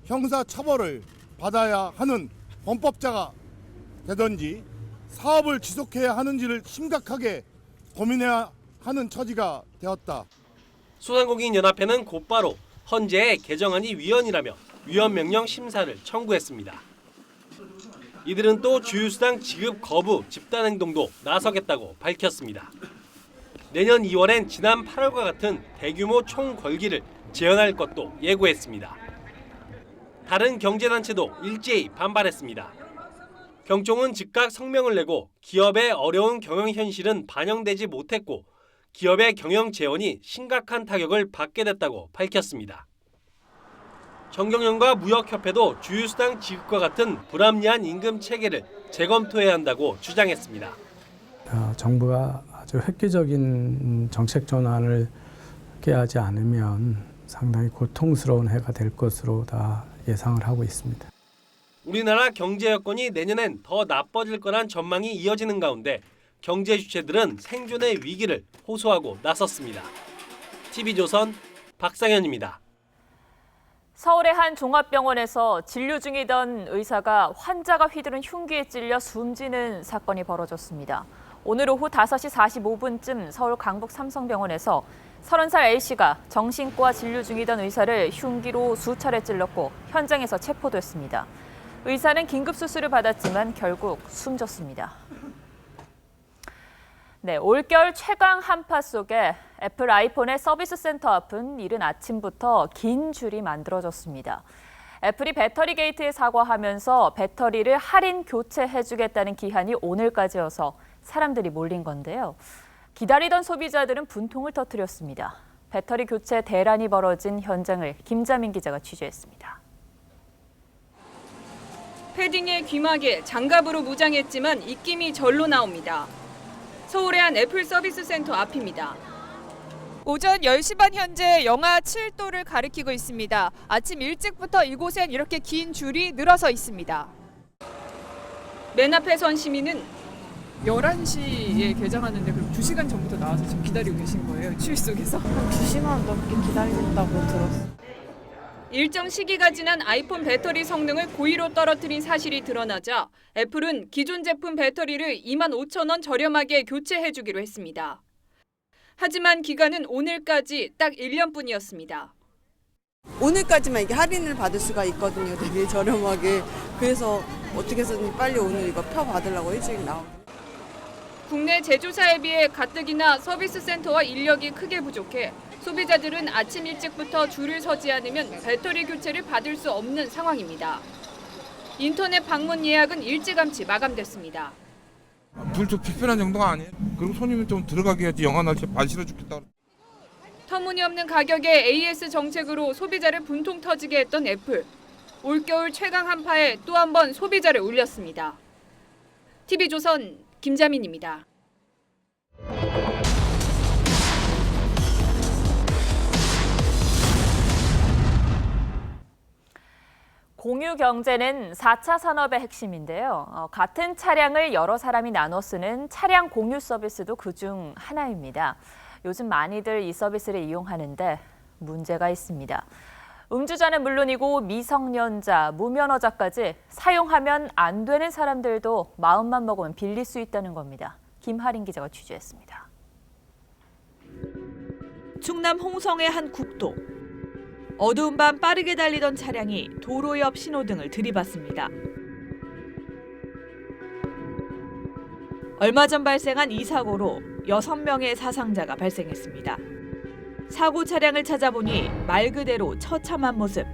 형사처벌을 받아야 하는 범법자가 되든지 사업을 지속해야 하는지를 심각하게 고민해야 하는 처지가 되었다. 소상공인연합회는 곧바로 헌재에 개정안이 위헌이라며 위헌명령 심사를 청구했습니다. 이들은 또 주휴수당 지급 거부 집단행동도 나서겠다고 밝혔습니다. 내년 2월엔 지난 8월과 같은 대규모 총궐기를 재현할 것도 예고했습니다. 다른 경제단체도 일제히 반발했습니다. 경총은 즉각 성명을 내고 기업의 어려운 경영 현실은 반영되지 못했고 기업의 경영 재원이 심각한 타격을 받게 됐다고 밝혔습니다. 정경련과 무역협회도 주휴수당 지급과 같은 불합리한 임금 체계를 재검토해야 한다고 주장했습니다. 정부가 아주 획기적인 정책 전환을 하지 않으면 상당히 고통스러운 해가 될 것으로 다 예상을 하고 있습니다. 우리나라 경제 여건이 내년엔 더 나빠질 거란 전망이 이어지는 가운데 경제 주체들은 생존의 위기를 호소하고 나섰습니다. TV조선 박상현입니다. 서울의 한 종합병원에서 진료 중이던 의사가 환자가 휘두른 흉기에 찔려 숨지는 사건이 벌어졌습니다. 오늘 오후 5시 45분쯤 서울 강북 삼성병원에서 30살 A씨가 정신과 진료 중이던 의사를 흉기로 수차례 찔렀고 현장에서 체포됐습니다. 의사는 긴급 수술을 받았지만 결국 숨졌습니다. 네, 올겨울 최강 한파 속에 애플 아이폰의 서비스 센터 앞은 이른 아침부터 긴 줄이 만들어졌습니다. 애플이 배터리 게이트에 사과하면서 배터리를 할인 교체해주겠다는 기한이 오늘까지여서 사람들이 몰린 건데요. 기다리던 소비자들은 분통을 터뜨렸습니다. 배터리 교체 대란이 벌어진 현장을 김자민 기자가 취재했습니다. 패딩에 귀마개, 장갑으로 무장했지만 입김이 절로 나옵니다. 서울의 한 애플 서비스 센터 앞입니다. 오전 10시 반 현재 영하 7도를 가리키고 있습니다. 아침 일찍부터 이곳엔 이렇게 긴 줄이 늘어서 있습니다. 맨 앞에 선 시민은 11시에 개장하는데 그럼 2시간 전부터 나와서 지금 기다리고 계신 거예요? 추위 속에서? 2시간 넘게 기다린다고 들었어요. 일정 시기가 지난 아이폰 배터리 성능을 고의로 떨어뜨린 사실이 드러나자 애플은 기존 제품 배터리를 25,000원 저렴하게 교체해주기로 했습니다. 하지만 기간은 오늘까지 딱 1년뿐이었습니다. 오늘까지만 이게 할인을 받을 수가 있거든요. 되게 저렴하게. 그래서 어떻게 해서든 빨리 오늘 이거 표 받으려고 일찍 나오고. 국내 제조사에 비해 가뜩이나 서비스 센터와 인력이 크게 부족해 소비자들은 아침 일찍부터 줄을 서지 않으면 배터리 교체를 받을 수 없는 상황입니다. 인터넷 방문 예약은 일찌감치 마감됐습니다. 불 좀 불편한 정도가 아니에요. 그리고 손님은 좀 들어가게 해야지 영하 날씨에 발 시려 죽겠다. 터무니없는 가격의 AS 정책으로 소비자를 분통 터지게 했던 애플. 올겨울 최강 한파에 또 한 번 소비자를 울렸습니다. TV조선 김자민입니다. 공유 경제는 4차 산업의 핵심인데요. 같은 차량을 여러 사람이 나눠 쓰는 차량 공유 서비스도 그중 하나입니다. 요즘 많이들 이 서비스를 이용하는데 문제가 있습니다. 음주자는 물론이고 미성년자, 무면허자까지 사용하면 안 되는 사람들도 마음만 먹으면 빌릴 수 있다는 겁니다. 김하린 기자가 취재했습니다. 충남 홍성의 한 국도. 어두운 밤 빠르게 달리던 차량이 도로 옆 신호등을 들이받습니다. 얼마 전 발생한 이 사고로 6명의 사상자가 발생했습니다. 사고 차량을 찾아보니 말 그대로 처참한 모습.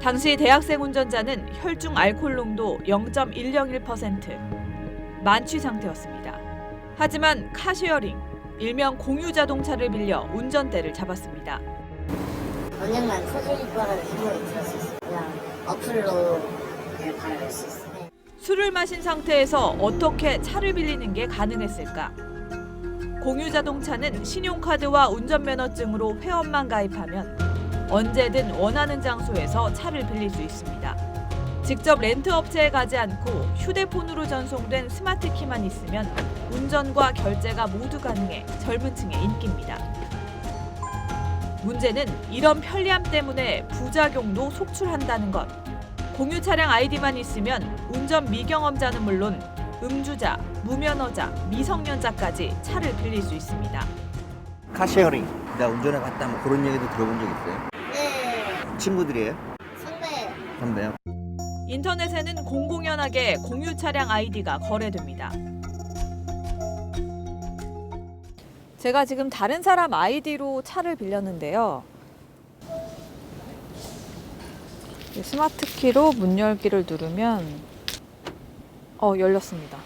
당시 대학생 운전자는 혈중 알코올 농도 0.101%, 만취 상태였습니다. 하지만 카쉐어링, 일명 공유 자동차를 빌려 운전대를 잡았습니다. 언젠간 터질 거라는 생각이 들었었어요. 그냥 어플로 발할 수 있어요. 술을 마신 상태에서 어떻게 차를 빌리는 게 가능했을까? 공유 자동차는 신용카드와 운전면허증으로 회원만 가입하면 언제든 원하는 장소에서 차를 빌릴 수 있습니다. 직접 렌트 업체에 가지 않고 휴대폰으로 전송된 스마트 키만 있으면 운전과 결제가 모두 가능해 젊은 층의 인기입니다. 문제는 이런 편리함 때문에 부작용도 속출한다는 것. 공유 차량 아이디만 있으면 운전 미경험자는 물론 음주자, 무면허자, 미성년자까지 차를 빌릴 수 있습니다. 카쉐어링, 나 운전해 봤다 뭐 그런 얘기도 들어본 적 있어요? 네. 친구들이에요? 선배예요. 선배요? 인터넷에는 공공연하게 공유 차량 아이디가 거래됩니다. 제가 지금 다른 사람 아이디로 차를 빌렸는데요. 스마트 키로 문 열기를 누르면 열렸습니다.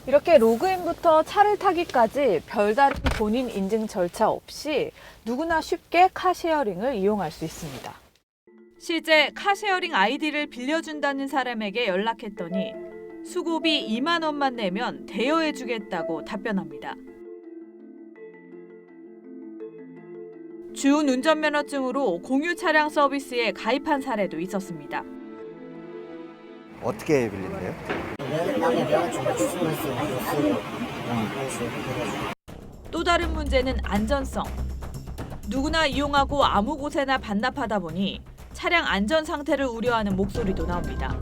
이렇게 로그인부터 차를 타기까지 별다른 본인 인증 절차 없이 누구나 쉽게 카쉐어링을 이용할 수 있습니다. 실제 카쉐어링 아이디를 빌려준다는 사람에게 연락했더니 수고비 2만 원만 내면 대여해주겠다고 답변합니다. 주운 운전면허증으로 공유 차량 서비스에 가입한 사례도 있었습니다. 어떻게 빌린대요? 또 다른 문제는 안전성. 누구나 이용하고 아무 곳에나 반납하다 보니 차량 안전 상태를 우려하는 목소리도 나옵니다.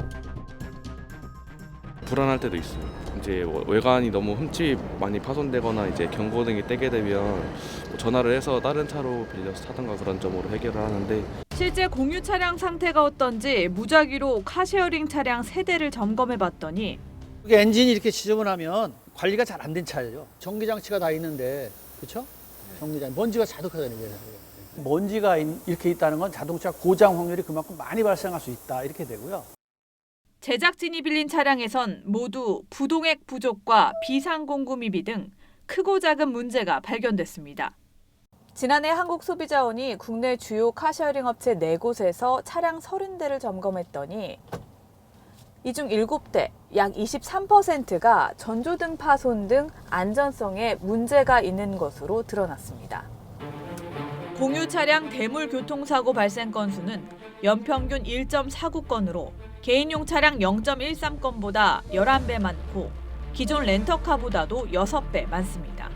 불안할 때도 있어요. 이제 외관이 너무 흠집 많이 파손되거나 이제 경고등이 떼게 되면 전화를 해서 다른 차로 빌려서 타든가 그런 점으로 해결을 하는데 실제 공유 차량 상태가 어떤지 무작위로 카쉐어링 차량 3대를 점검해 봤더니 엔진이 이렇게 지저분하면 관리가 잘 안 된 차예요. 전기 장치가 다 있는데 그렇죠? 전기장 먼지가 자동차다는 거예요. 먼지가 이렇게 있다는 건 자동차 고장 확률이 그만큼 많이 발생할 수 있다 이렇게 되고요. 제작진이 빌린 차량에선 모두 부동액 부족과 비상공구미비 등 크고 작은 문제가 발견됐습니다. 지난해 한국소비자원이 국내 주요 카쉐어링 업체 4곳에서 차량 30대를 점검했더니 이 중 7대, 약 23%가 전조등 파손 등 안전성에 문제가 있는 것으로 드러났습니다. 공유 차량 대물 교통사고 발생 건수는 연평균 1.49건으로 개인용 차량 0.13건보다 11배 많고 기존 렌터카보다도 6배 많습니다.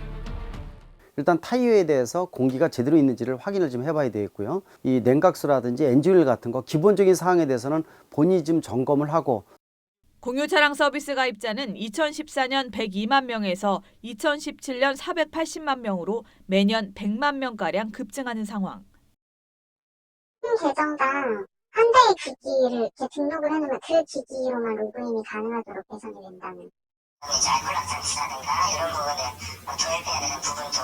일단 타이어에 대해서 공기가 제대로 있는지를 확인을 좀 해봐야 되겠고요. 이 냉각수라든지 엔진오일 같은 거 기본적인 사항에 대해서는 본인이 좀 점검을 하고 공유 차량 서비스 가입자는 2014년 102만 명에서 2017년 480만 명으로 매년 100만 명가량 급증하는 상황. 계정당 한 대의 기기를 이렇게 등록을 해놓으면 그 기기로만 로그인이 가능하도록 개선이 된다는. 이제 알코올 장치라든가 이런 부분을 도입해야 되는 부분도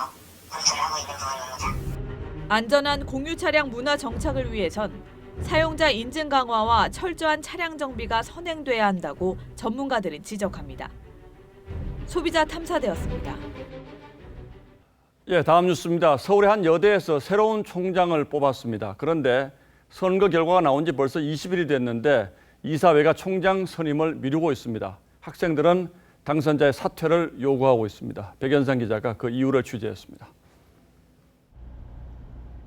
검토를 하고 있는 부분입니다. 안전한 공유 차량 문화 정착을 위해선 사용자 인증 강화와 철저한 차량 정비가 선행돼야 한다고 전문가들은 지적합니다. 소비자 탐사대였습니다. 예, 다음 뉴스입니다. 서울의 한 여대에서 새로운 총장을 뽑았습니다. 그런데 선거 결과가 나온 지 벌써 20일이 됐는데 이사회가 총장 선임을 미루고 있습니다. 학생들은 당선자의 사퇴를 요구하고 있습니다. 백연상 기자가 그 이유를 취재했습니다.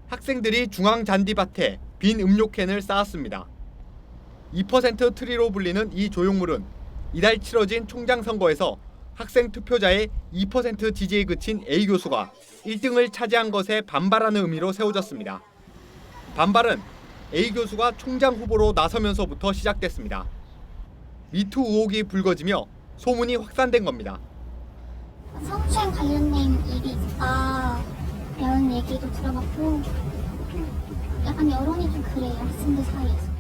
학생들이 중앙 잔디밭에 빈 음료캔을 쌓았습니다. 2% 트리로 불리는 이 조형물은 이달 치러진 총장 선거에서 학생 투표자의 2% 지지에 그친 A 교수가 1등을 차지한 것에 반발하는 의미로 세워졌습니다. 반발은 A 교수가 총장 후보로 나서면서부터 시작됐습니다. 미투 의혹이 불거지며 소문이 확산된 겁니다. 성추행 관련된 일이 있다 이런 얘기도 들어봤고 약간 여론이 좀 그래요, 학생들 사이에서.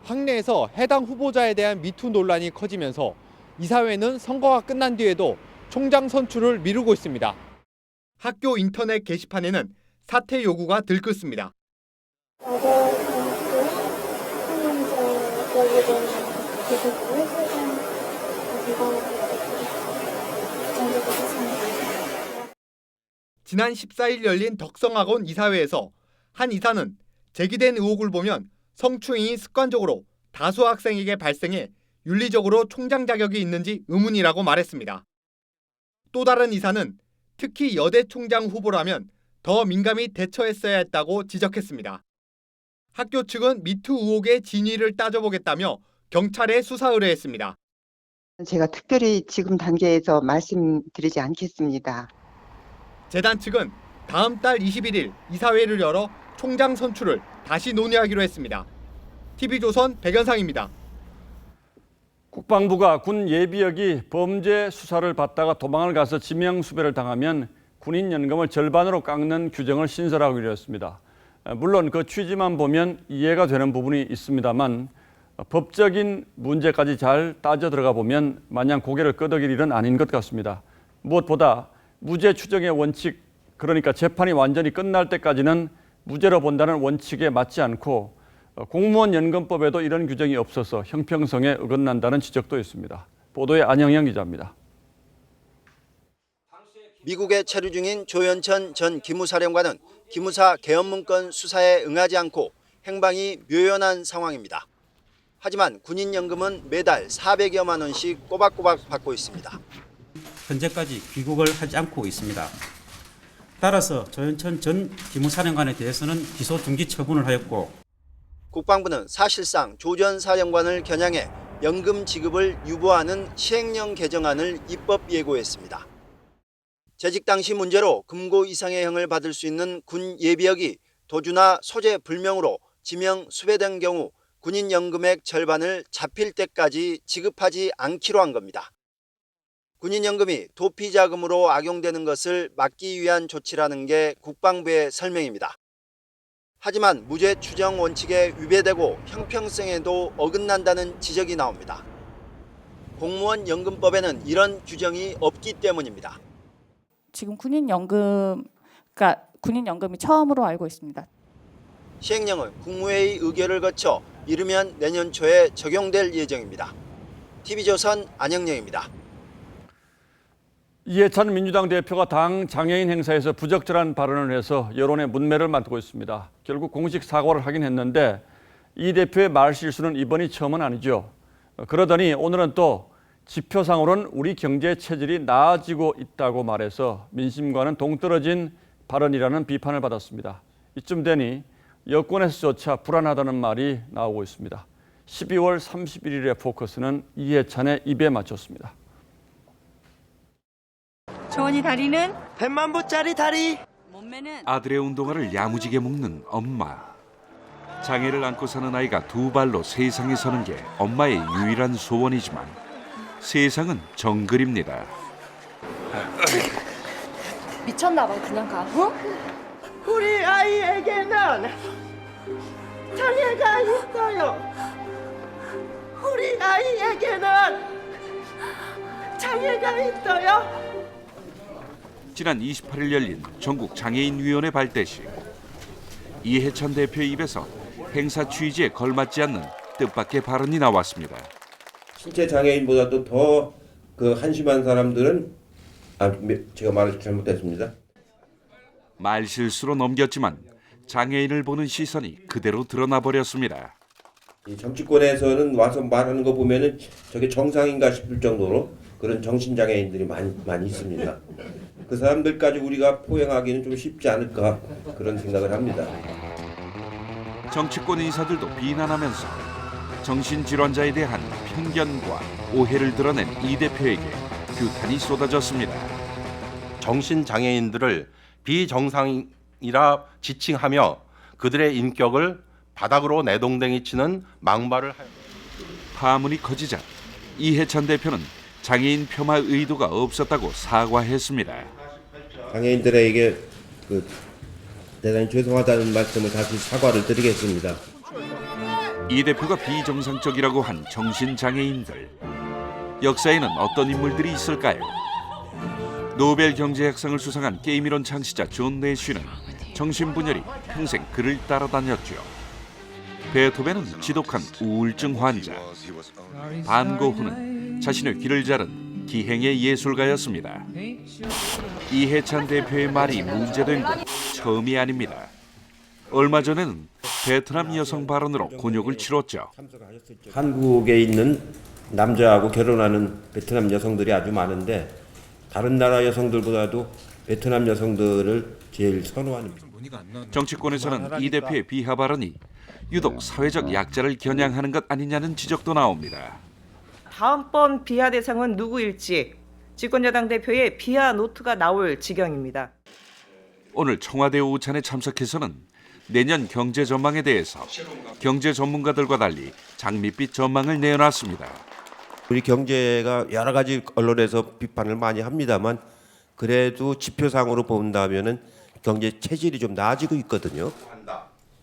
학내에서 해당 후보자에 대한 미투 논란이 커지면서 이사회는 선거가 끝난 뒤에도 총장 선출을 미루고 있습니다. 학교 인터넷 게시판에는 사퇴 요구가 들끓습니다. 지난 14일 열린 덕성학원 이사회에서 한 이사는 제기된 의혹을 보면 성추행이 습관적으로 다수 학생에게 발생해 윤리적으로 총장 자격이 있는지 의문이라고 말했습니다. 또 다른 이사는 특히 여대 총장 후보라면 더 민감히 대처했어야 했다고 지적했습니다. 학교 측은 미투 의혹의 진위를 따져보겠다며 경찰에 수사 의뢰했습니다. 제가 특별히 지금 단계에서 말씀드리지 않겠습니다. 재단 측은 다음 달 21일 이사회를 열어 총장 선출을 다시 논의하기로 했습니다. TV조선 백연상입니다. 국방부가 군 예비역이 범죄 수사를 받다가 도망을 가서 지명수배를 당하면 군인 연금을 절반으로 깎는 규정을 신설하기로 했습니다. 물론 그 취지만 보면 이해가 되는 부분이 있습니다만 법적인 문제까지 잘 따져 들어가 보면 마냥 고개를 끄덕일 일은 아닌 것 같습니다. 무엇보다 무죄 추정의 원칙, 그러니까 재판이 완전히 끝날 때까지는 무죄로 본다는 원칙에 맞지 않고 공무원 연금법에도 이런 규정이 없어서 형평성에 어긋난다는 지적도 있습니다. 보도에 안영영 기자입니다. 미국에 체류 중인 조현천 전 기무사령관은 기무사 개헌 문건 수사에 응하지 않고 행방이 묘연한 상황입니다. 하지만 군인연금은 매달 400여만 원씩 꼬박꼬박 받고 있습니다. 현재까지 귀국을 하지 않고 있습니다. 따라서 조현천 전 기무사령관에 대해서는 기소 중지 처분을 하였고 국방부는 사실상 조 전 사령관을 겨냥해 연금 지급을 유보하는 시행령 개정안을 입법 예고했습니다. 재직 당시 문제로 금고 이상의 형을 받을 수 있는 군 예비역이 도주나 소재 불명으로 지명 수배된 경우 군인 연금액 절반을 잡힐 때까지 지급하지 않기로 한 겁니다. 군인 연금이 도피 자금으로 악용되는 것을 막기 위한 조치라는 게 국방부의 설명입니다. 하지만 무죄 추정 원칙에 위배되고 형평성에도 어긋난다는 지적이 나옵니다. 공무원 연금법에는 이런 규정이 없기 때문입니다. 지금 군인연금이 처음으로 알고 있습니다. 시행령은 국무회의 의결을 거쳐 이르면 내년 초에 적용될 예정입니다. TV조선 안영영입니다. 이해찬 민주당 대표가 당 장애인 행사에서 부적절한 발언을 해서 여론의 문매를 맞고 있습니다. 결국 공식 사과를 하긴 했는데 이 대표의 말 실수는 이번이 처음은 아니죠. 그러더니 오늘은 또 지표상으로는 우리 경제 체질이 나아지고 있다고 말해서 민심과는 동떨어진 발언이라는 비판을 받았습니다. 이쯤 되니 여권에서조차 불안하다는 말이 나오고 있습니다. 12월 31일의 포커스는 이해찬의 입에 맞췄습니다. 조원이 다리는 100만 부짜리 다리. 몸매는 아들의 운동화를 야무지게 묶는 엄마. 장애를 안고 사는 아이가 두 발로 세상에 서는 게 엄마의 유일한 소원이지만 세상은 정글입니다. 미쳤나 봐. 그냥 가. 어? 우리 아이에게는 장애가 있어요. 우리 아이에게는 장애가 있어요. 지난 28일 열린 전국 장애인위원회 발대식. 이해찬 대표의 입에서 행사 취지에 걸맞지 않는 뜻밖의 발언이 나왔습니다. 신체 장애인보다도 더 한심한 사람들은 제가 말을 잘못했습니다. 말실수로 넘겼지만 장애인을 보는 시선이 그대로 드러나 버렸습니다. 이 정치권에서는 와서 말하는 거 보면은 저게 정상인가 싶을 정도로 그런 정신장애인들이 많이 있습니다. 그 사람들까지 우리가 포용하기는 좀 쉽지 않을까 그런 생각을 합니다. 정치권 인사들도 비난하면서 정신질환자에 대한 편견과 오해를 드러낸 이 대표에게 규탄이 쏟아졌습니다. 정신장애인들을 비정상이라 지칭하며 그들의 인격을 바닥으로 내동댕이 치는 막말을 파문이 커지자 이해찬 대표는 장애인 폄하 의도가 없었다고 사과했습니다. 장애인들에게 대단히 죄송하다는 말씀을 다시 사과를 드리겠습니다. 이 대표가 비정상적이라고 한 정신장애인들. 역사에는 어떤 인물들이 있을까요? 노벨 경제학상을 수상한 게임이론 창시자 존 내쉬는 정신분열이 평생 그를 따라다녔죠. 베토벤은 지독한 우울증 환자, 반 고흐는 자신의 귀를 자른 기행의 예술가였습니다. 이해찬 대표의 말이 문제된 건 처음이 아닙니다. 얼마 전에는 베트남 여성 발언으로 곤욕을 치렀죠. 한국에 있는 남자하고 결혼하는 베트남 여성들이 아주 많은데 다른 나라 여성들보다도 베트남 여성들을 제일 선호합니다. 정치권에서는 이 대표의 비하 발언이 유독 사회적 약자를 겨냥하는 것 아니냐는 지적도 나옵니다. 다음번 비하 대상은 누구일지 집권여당 대표의 비하 노트가 나올 지경입니다. 오늘 청와대 오찬에 참석해서는 내년 경제 전망에 대해서 경제 전문가들과 달리 장밋빛 전망을 내놨습니다. 우리 경제가 여러 가지 언론에서 비판을 많이 합니다만 그래도 지표상으로 본다면은 경제 체질이 좀 나아지고 있거든요.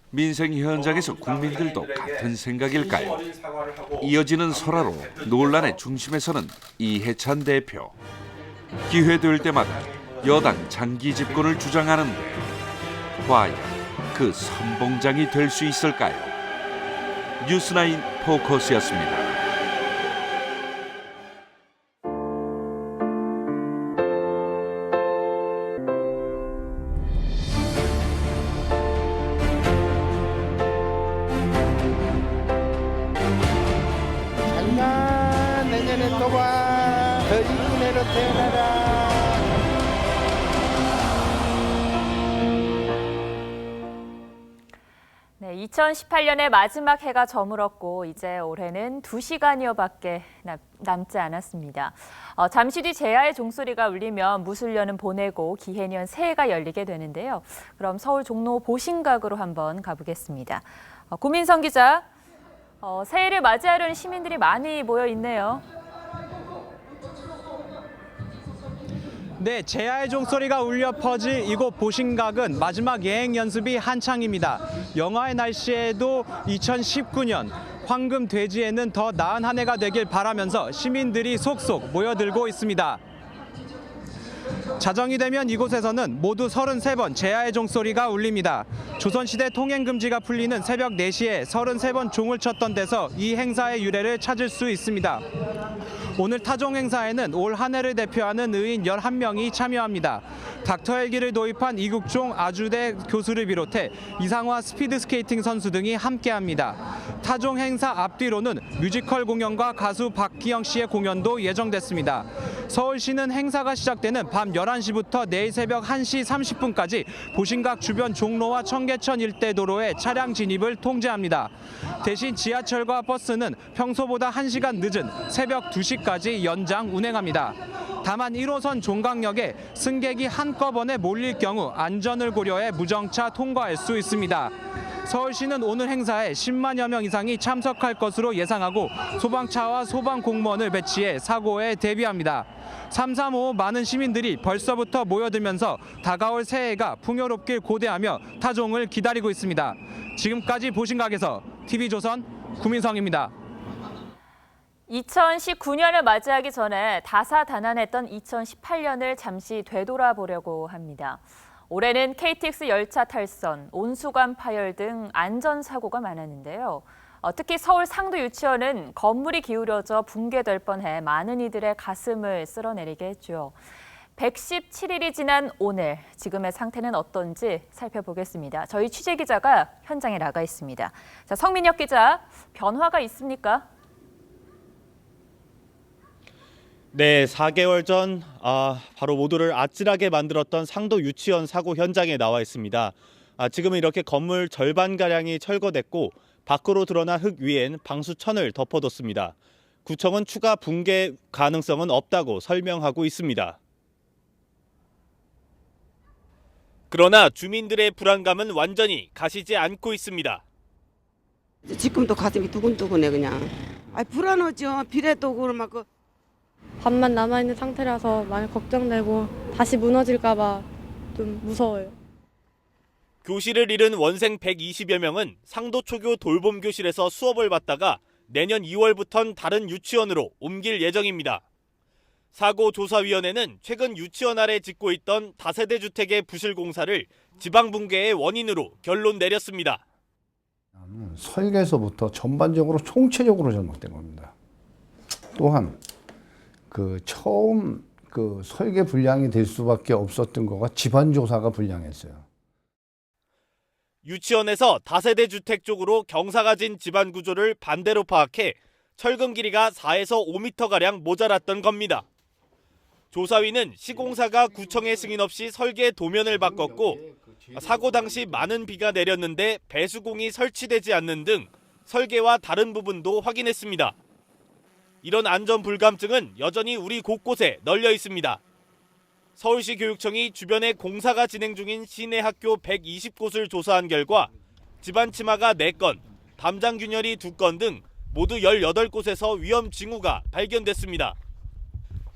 민생 현장에서 국민들도 같은 생각일까요? 이어지는 설화로 논란의 중심에서는 이해찬 대표. 기회될 때마다 여당 장기 집권을 주장하는데 과연 그 선봉장이 될 수 있을까요? 뉴스나인 포커스였습니다. 내년에 또 봐. 더 이쁜 애로 태어나라. 네, 2018년의 마지막 해가 저물었고 이제 올해는 2시간여밖에 남지 않았습니다. 잠시 뒤 제야의 종소리가 울리면 무술년은 보내고 기해년 새해가 열리게 되는데요. 그럼 서울 종로 보신각으로 한번 가보겠습니다. 구민성 기자, 새해를 맞이하려는 시민들이 많이 모여 있네요. 네, 제야의 종소리가 울려 퍼질 이곳 보신각은 마지막 예행 연습이 한창입니다. 영하의 날씨에도 2019년 황금 돼지에는 더 나은 한 해가 되길 바라면서 시민들이 속속 모여들고 있습니다. 자정이 되면 이곳에서는 모두 33번 제야의 종소리가 울립니다. 조선시대 통행금지가 풀리는 새벽 4시에 33번 종을 쳤던 데서 이 행사의 유래를 찾을 수 있습니다. 오늘 타종 행사에는 올 한 해를 대표하는 의인 11명이 참여합니다. 닥터 헬기를 도입한 이국종 아주대 교수를 비롯해 이상화 스피드스케이팅 선수 등이 함께합니다. 타종 행사 앞뒤로는 뮤지컬 공연과 가수 박기영 씨의 공연도 예정됐습니다. 서울시는 행사가 시작되는 밤 11시부터 내일 새벽 1시 30분까지 보신각 주변 종로와 청계천 일대 도로에 차량 진입을 통제합니다. 대신 지하철과 버스는 평소보다 1시간 늦은 새벽 2시까지 연장 운행합니다. 다만 1호선 종강역에 승객이 한꺼번에 몰릴 경우 안전을 고려해 무정차 통과할 수 있습니다. 서울시는 오늘 행사에 10만여 명 이상이 참석할 것으로 예상하고 소방차와 소방공무원을 배치해 사고에 대비합니다. 335 많은 시민들이 벌써부터 모여들면서 다가올 새해가 풍요롭길 고대하며 타종을 기다리고 있습니다. 지금까지 보신각에서 TV조선 구민성입니다. 2019년을 맞이하기 전에 다사다난했던 2018년을 잠시 되돌아보려고 합니다. 올해는 KTX 열차 탈선, 온수관 파열 등 안전사고가 많았는데요. 특히 서울 상도 유치원은 건물이 기울어져 붕괴될 뻔해 많은 이들의 가슴을 쓸어내리게 했죠. 117일이 지난 오늘 지금의 상태는 어떤지 살펴보겠습니다. 저희 취재기자가 현장에 나가 있습니다. 자, 성민혁 기자, 변화가 있습니까? 네, 4개월 전 바로 모두를 아찔하게 만들었던 상도 유치원 사고 현장에 나와 있습니다. 지금은 이렇게 건물 절반가량이 철거됐고 밖으로 드러난 흙 위엔 방수천을 덮어뒀습니다. 구청은 추가 붕괴 가능성은 없다고 설명하고 있습니다. 그러나 주민들의 불안감은 완전히 가시지 않고 있습니다. 지금도 가슴이 두근두근해 그냥. 불안하죠. 비례도 오고 막 반만 남아있는 상태라서 많이 걱정되고 다시 무너질까 봐 좀 무서워요. 교실을 잃은 원생 120여 명은 상도초교 돌봄교실에서 수업을 받다가 내년 2월부턴 다른 유치원으로 옮길 예정입니다. 사고조사위원회는 최근 유치원 아래 짓고 있던 다세대 주택의 부실 공사를 지방 붕괴의 원인으로 결론 내렸습니다. 설계에서부터 전반적으로 총체적으로 잘못된 겁니다. 또한 처음 설계 불량이 될 수밖에 없었던 거가 집안 조사가 불량했어요. 유치원에서 다세대 주택 쪽으로 경사가 진 집안 구조를 반대로 파악해 철근 길이가 4에서 5m가량 모자랐던 겁니다. 조사위는 시공사가 구청의 승인 없이 설계 도면을 바꿨고 사고 당시 많은 비가 내렸는데 배수공이 설치되지 않는 등 설계와 다른 부분도 확인했습니다. 이런 안전 불감증은 여전히 우리 곳곳에 널려 있습니다. 서울시 교육청이 주변에 공사가 진행 중인 시내 학교 120곳을 조사한 결과 집안 침하가 4건, 담장 균열이 2건 등 모두 18곳에서 위험 징후가 발견됐습니다.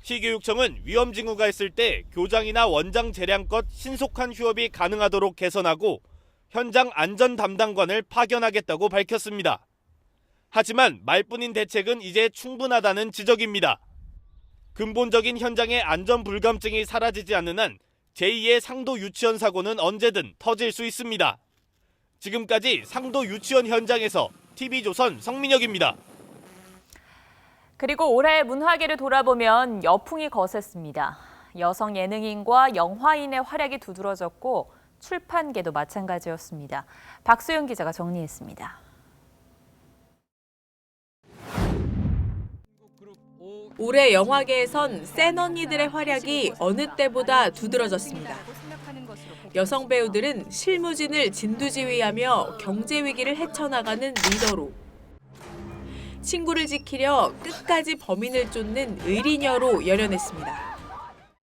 시교육청은 위험 징후가 있을 때 교장이나 원장 재량껏 신속한 휴업이 가능하도록 개선하고 현장 안전 담당관을 파견하겠다고 밝혔습니다. 하지만 말뿐인 대책은 이제 충분하다는 지적입니다. 근본적인 현장의 안전 불감증이 사라지지 않는 한 제2의 상도 유치원 사고는 언제든 터질 수 있습니다. 지금까지 상도 유치원 현장에서 TV조선 성민혁입니다. 그리고 올해 문화계를 돌아보면 여풍이 거셌습니다. 여성 예능인과 영화인의 활약이 두드러졌고 출판계도 마찬가지였습니다. 박소영 기자가 정리했습니다. 올해 영화계에선 센 언니들의 활약이 어느 때보다 두드러졌습니다. 여성 배우들은 실무진을 진두지휘하며 경제 위기를 헤쳐나가는 리더로, 친구를 지키려 끝까지 범인을 쫓는 의리녀로 열연했습니다.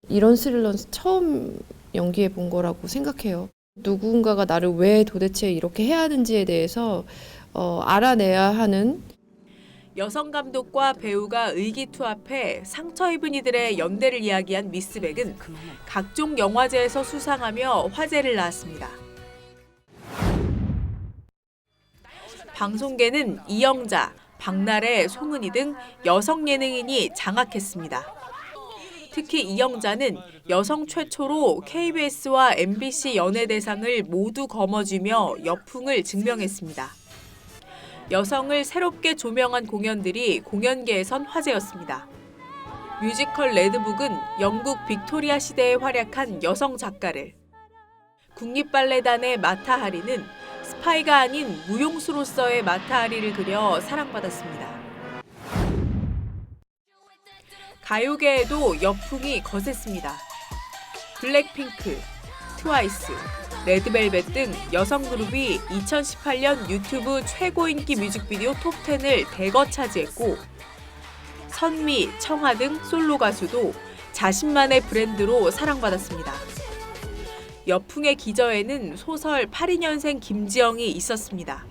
이런 스릴러는 처음 연기해 본 거라고 생각해요. 누군가가 나를 왜 도대체 이렇게 해야 하는지에 대해서 알아내야 하는, 여성 감독과 배우가 의기투합해 상처 입은 이들의 연대를 이야기한 미스백은 각종 영화제에서 수상하며 화제를 낳았습니다. 방송계는 이영자, 박나래, 송은이 등 여성 예능인이 장악했습니다. 특히 이영자는 여성 최초로 KBS와 MBC 연예대상을 모두 거머쥐며 여풍을 증명했습니다. 여성을 새롭게 조명한 공연들이 공연계에선 화제였습니다. 뮤지컬 레드북은 영국 빅토리아 시대에 활약한 여성 작가를, 국립발레단의 마타하리는 스파이가 아닌 무용수로서의 마타하리를 그려 사랑받았습니다. 가요계에도 여풍이 거셌습니다. 블랙핑크, 트와이스, 레드벨벳 등 여성 그룹이 2018년 유튜브 최고 인기 뮤직비디오 톱10을 대거 차지했고, 선미, 청아 등 솔로 가수도 자신만의 브랜드로 사랑받았습니다. 여풍의 기저에는 소설 82년생 김지영이 있었습니다.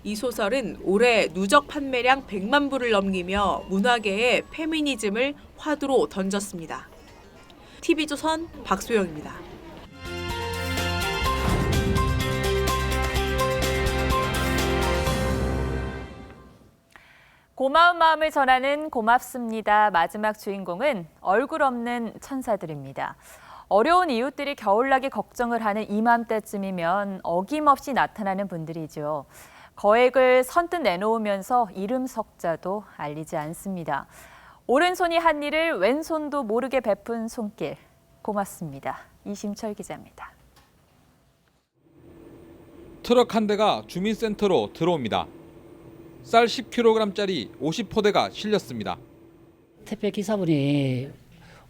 이 소설은 올해 누적 판매량 100만 부를 넘기며 문화계에 페미니즘을 화두로 던졌습니다. TV조선 박소영입니다. 고마운 마음을 전하는 고맙습니다. 마지막 주인공은 얼굴 없는 천사들입니다. 어려운 이웃들이 겨울나기 걱정을 하는 이맘때쯤이면 어김없이 나타나는 분들이죠. 거액을 선뜻 내놓으면서 이름 석자도 알리지 않습니다. 오른손이 한 일을 왼손도 모르게 베푼 손길. 고맙습니다. 이심철 기자입니다. 트럭 한 대가 주민센터로 들어옵니다. 쌀 10kg짜리 50포대가 실렸습니다. 택배 기사분이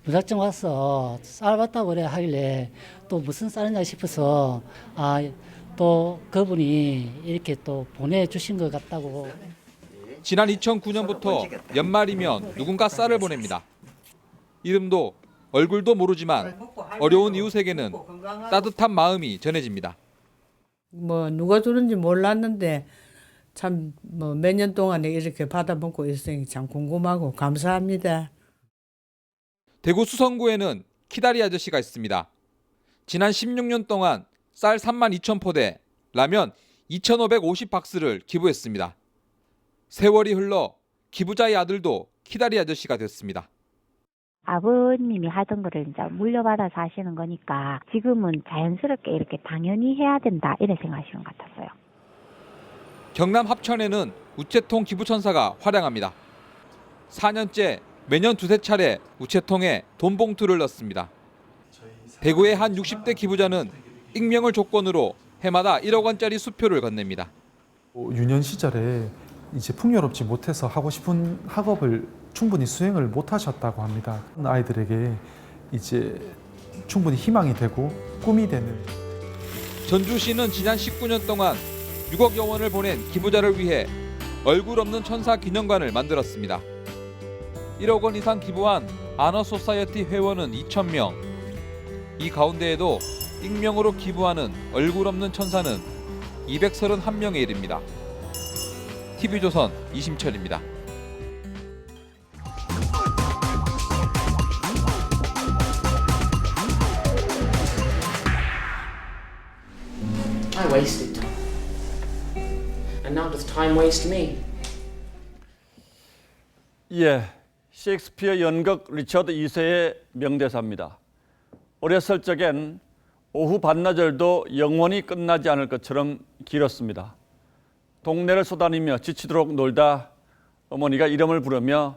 무작정 와서 쌀 왔다고 그래 하길래 또 무슨 쌀이냐 싶어서 또 그분이 이렇게 또 보내주신 것 같다고. 지난 2009년부터 연말이면 누군가 쌀을 보냅니다. 이름도 얼굴도 모르지만 어려운 이웃에게는 따뜻한 마음이 전해집니다. 누가 주는지 몰랐는데 참 몇 년 동안에 이렇게 받아먹고 있으니 참 궁금하고 감사합니다. 대구 수성구에는 키다리 아저씨가 있습니다. 지난 16년 동안 쌀 32,000포대, 라면 2,550박스를 기부했습니다. 세월이 흘러 기부자의 아들도 키다리 아저씨가 됐습니다. 아버님이 하던 거를 이제 물려받아서 하시는 거니까 지금은 자연스럽게 이렇게 당연히 해야 된다 이렇게 생각하시는 것 같았어요. 경남 합천에는 우체통 기부천사가 활약합니다. 4년째 매년 2~3차례 우체통에 돈 봉투를 넣습니다. 대구의 한 60대 기부자는 익명을 조건으로 해마다 1억 원짜리 수표를 건넵니다. 유년 시절에 이제 풍요롭지 못해서 하고 싶은 학업을 충분히 수행을 못 하셨다고 합니다. 아이들에게 이제 충분히 희망이 되고 꿈이 되는. 전주시는 지난 19년 동안 6억여 원을 보낸 기부자를 위해 얼굴 없는 천사 기념관을 만들었습니다. 1억 원 이상 기부한 아너소사이어티 회원은 2,000명. 이 가운데에도 익명으로 기부하는 얼굴 없는 천사는 231명에 이릅니다. TV조선 이심철입니다. I wasted time. And now does time waste me? 예, 셰익스피어 연극 리처드 2세의 명대사입니다. 어렸을 적엔 오후 반나절도 영원히 끝나지 않을 것처럼 길었습니다. 동네를 쏘다니며 지치도록 놀다 어머니가 이름을 부르며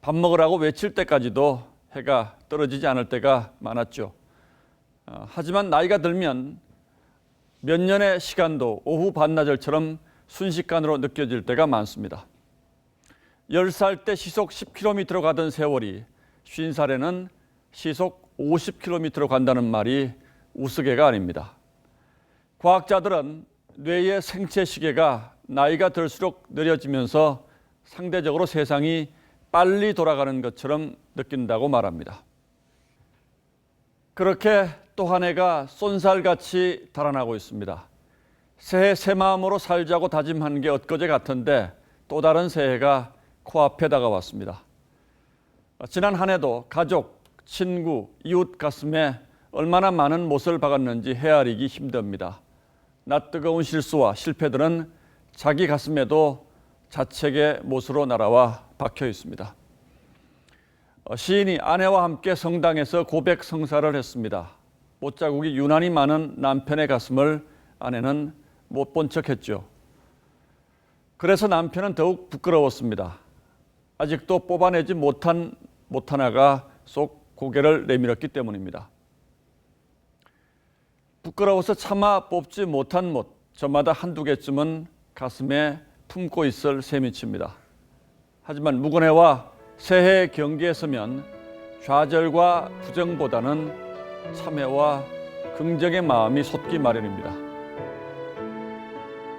밥 먹으라고 외칠 때까지도 해가 떨어지지 않을 때가 많았죠. 하지만 나이가 들면 몇 년의 시간도 오후 반나절처럼 순식간으로 느껴질 때가 많습니다. 10살 때 시속 10km로 가던 세월이 50살에는 시속 50km로 간다는 말이 우스개가 아닙니다. 과학자들은 뇌의 생체 시계가 나이가 들수록 느려지면서 상대적으로 세상이 빨리 돌아가는 것처럼 느낀다고 말합니다. 그렇게 또 한 해가 쏜살같이 달아나고 있습니다. 새해 새 마음으로 살자고 다짐한 게 엊그제 같은데 또 다른 새해가 코앞에 다가왔습니다. 지난 한 해도 가족, 친구, 이웃 가슴에 얼마나 많은 못을 박았는지 헤아리기 힘듭니다. 낯뜨거운 실수와 실패들은 자기 가슴에도 자책의 못으로 날아와 박혀 있습니다. 시인이 아내와 함께 성당에서 고백 성사를 했습니다. 못자국이 유난히 많은 남편의 가슴을 아내는 못 본 척했죠. 그래서 남편은 더욱 부끄러웠습니다. 아직도 뽑아내지 못한 못 하나가 속 고개를 내밀었기 때문입니다. 부끄러워서 차마 뽑지 못한 못, 저마다 한두 개쯤은 가슴에 품고 있을 셈이 칩니다. 하지만 무근해와 새해 경기에 서면 좌절과 부정보다는 참회와 긍정의 마음이 솟기 마련입니다.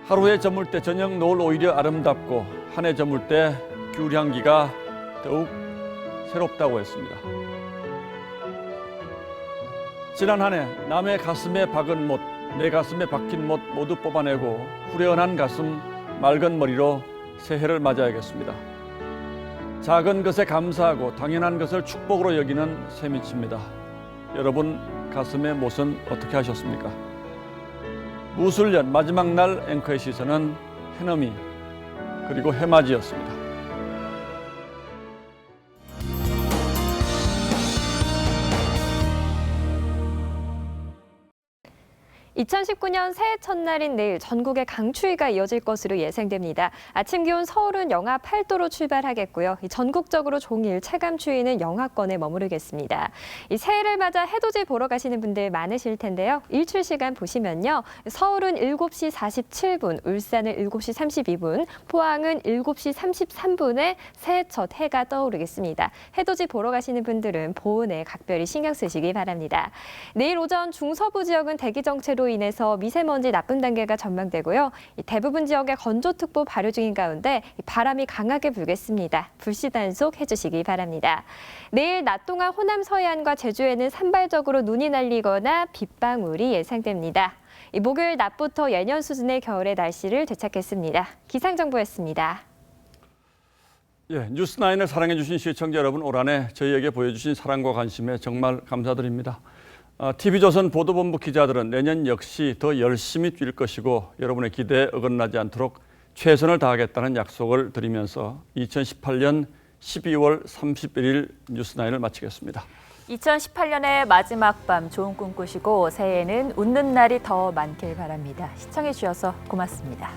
하루에 저물 때 저녁 노을 오히려 아름답고 한 해 저물 때 귤 향기가 더욱 새롭다고 했습니다. 지난 한 해 남의 가슴에 박은 못, 내 가슴에 박힌 못 모두 뽑아내고 후련한 가슴, 맑은 머리로 새해를 맞아야겠습니다. 작은 것에 감사하고 당연한 것을 축복으로 여기는 셈이 칩니다. 여러분 가슴의 못은 어떻게 하셨습니까? 무술년 마지막 날 앵커의 시선은 해넘이 그리고 해맞이였습니다. 2019년 새해 첫날인 내일 전국에 강추위가 이어질 것으로 예상됩니다. 아침 기온 서울은 영하 8도로 출발하겠고요. 전국적으로 종일 체감 추위는 영하권에 머무르겠습니다. 이 새해를 맞아 해돋이 보러 가시는 분들 많으실 텐데요. 일출 시간 보시면요. 서울은 7시 47분, 울산은 7시 32분, 포항은 7시 33분에 새해 첫 해가 떠오르겠습니다. 해돋이 보러 가시는 분들은 보온에 각별히 신경 쓰시기 바랍니다. 내일 오전 중서부 지역은 대기 정체로 인해서 미세먼지 나쁨 단계가 전망되고요. 대부분 지역에 건조특보 발효 중인 가운데 바람이 강하게 불겠습니다. 불씨 단속 해주시기 바랍니다. 내일 낮 동안 호남 서해안과 제주에는 산발적으로 눈이 날리거나 빗방울이 예상됩니다. 목요일 낮부터 예년 수준의 겨울의 날씨를 되찾겠습니다. 기상정보였습니다. 예, 뉴스9을 사랑해주신 시청자 여러분, 올 한해 저희에게 보여주신 사랑과 관심에 정말 감사드립니다. TV조선 보도본부 기자들은 내년 역시 더 열심히 뛸 것이고 여러분의 기대에 어긋나지 않도록 최선을 다하겠다는 약속을 드리면서 2018년 12월 31일 뉴스9을 마치겠습니다. 2018년의 마지막 밤 좋은 꿈 꾸시고 새해에는 웃는 날이 더 많길 바랍니다. 시청해 주셔서 고맙습니다.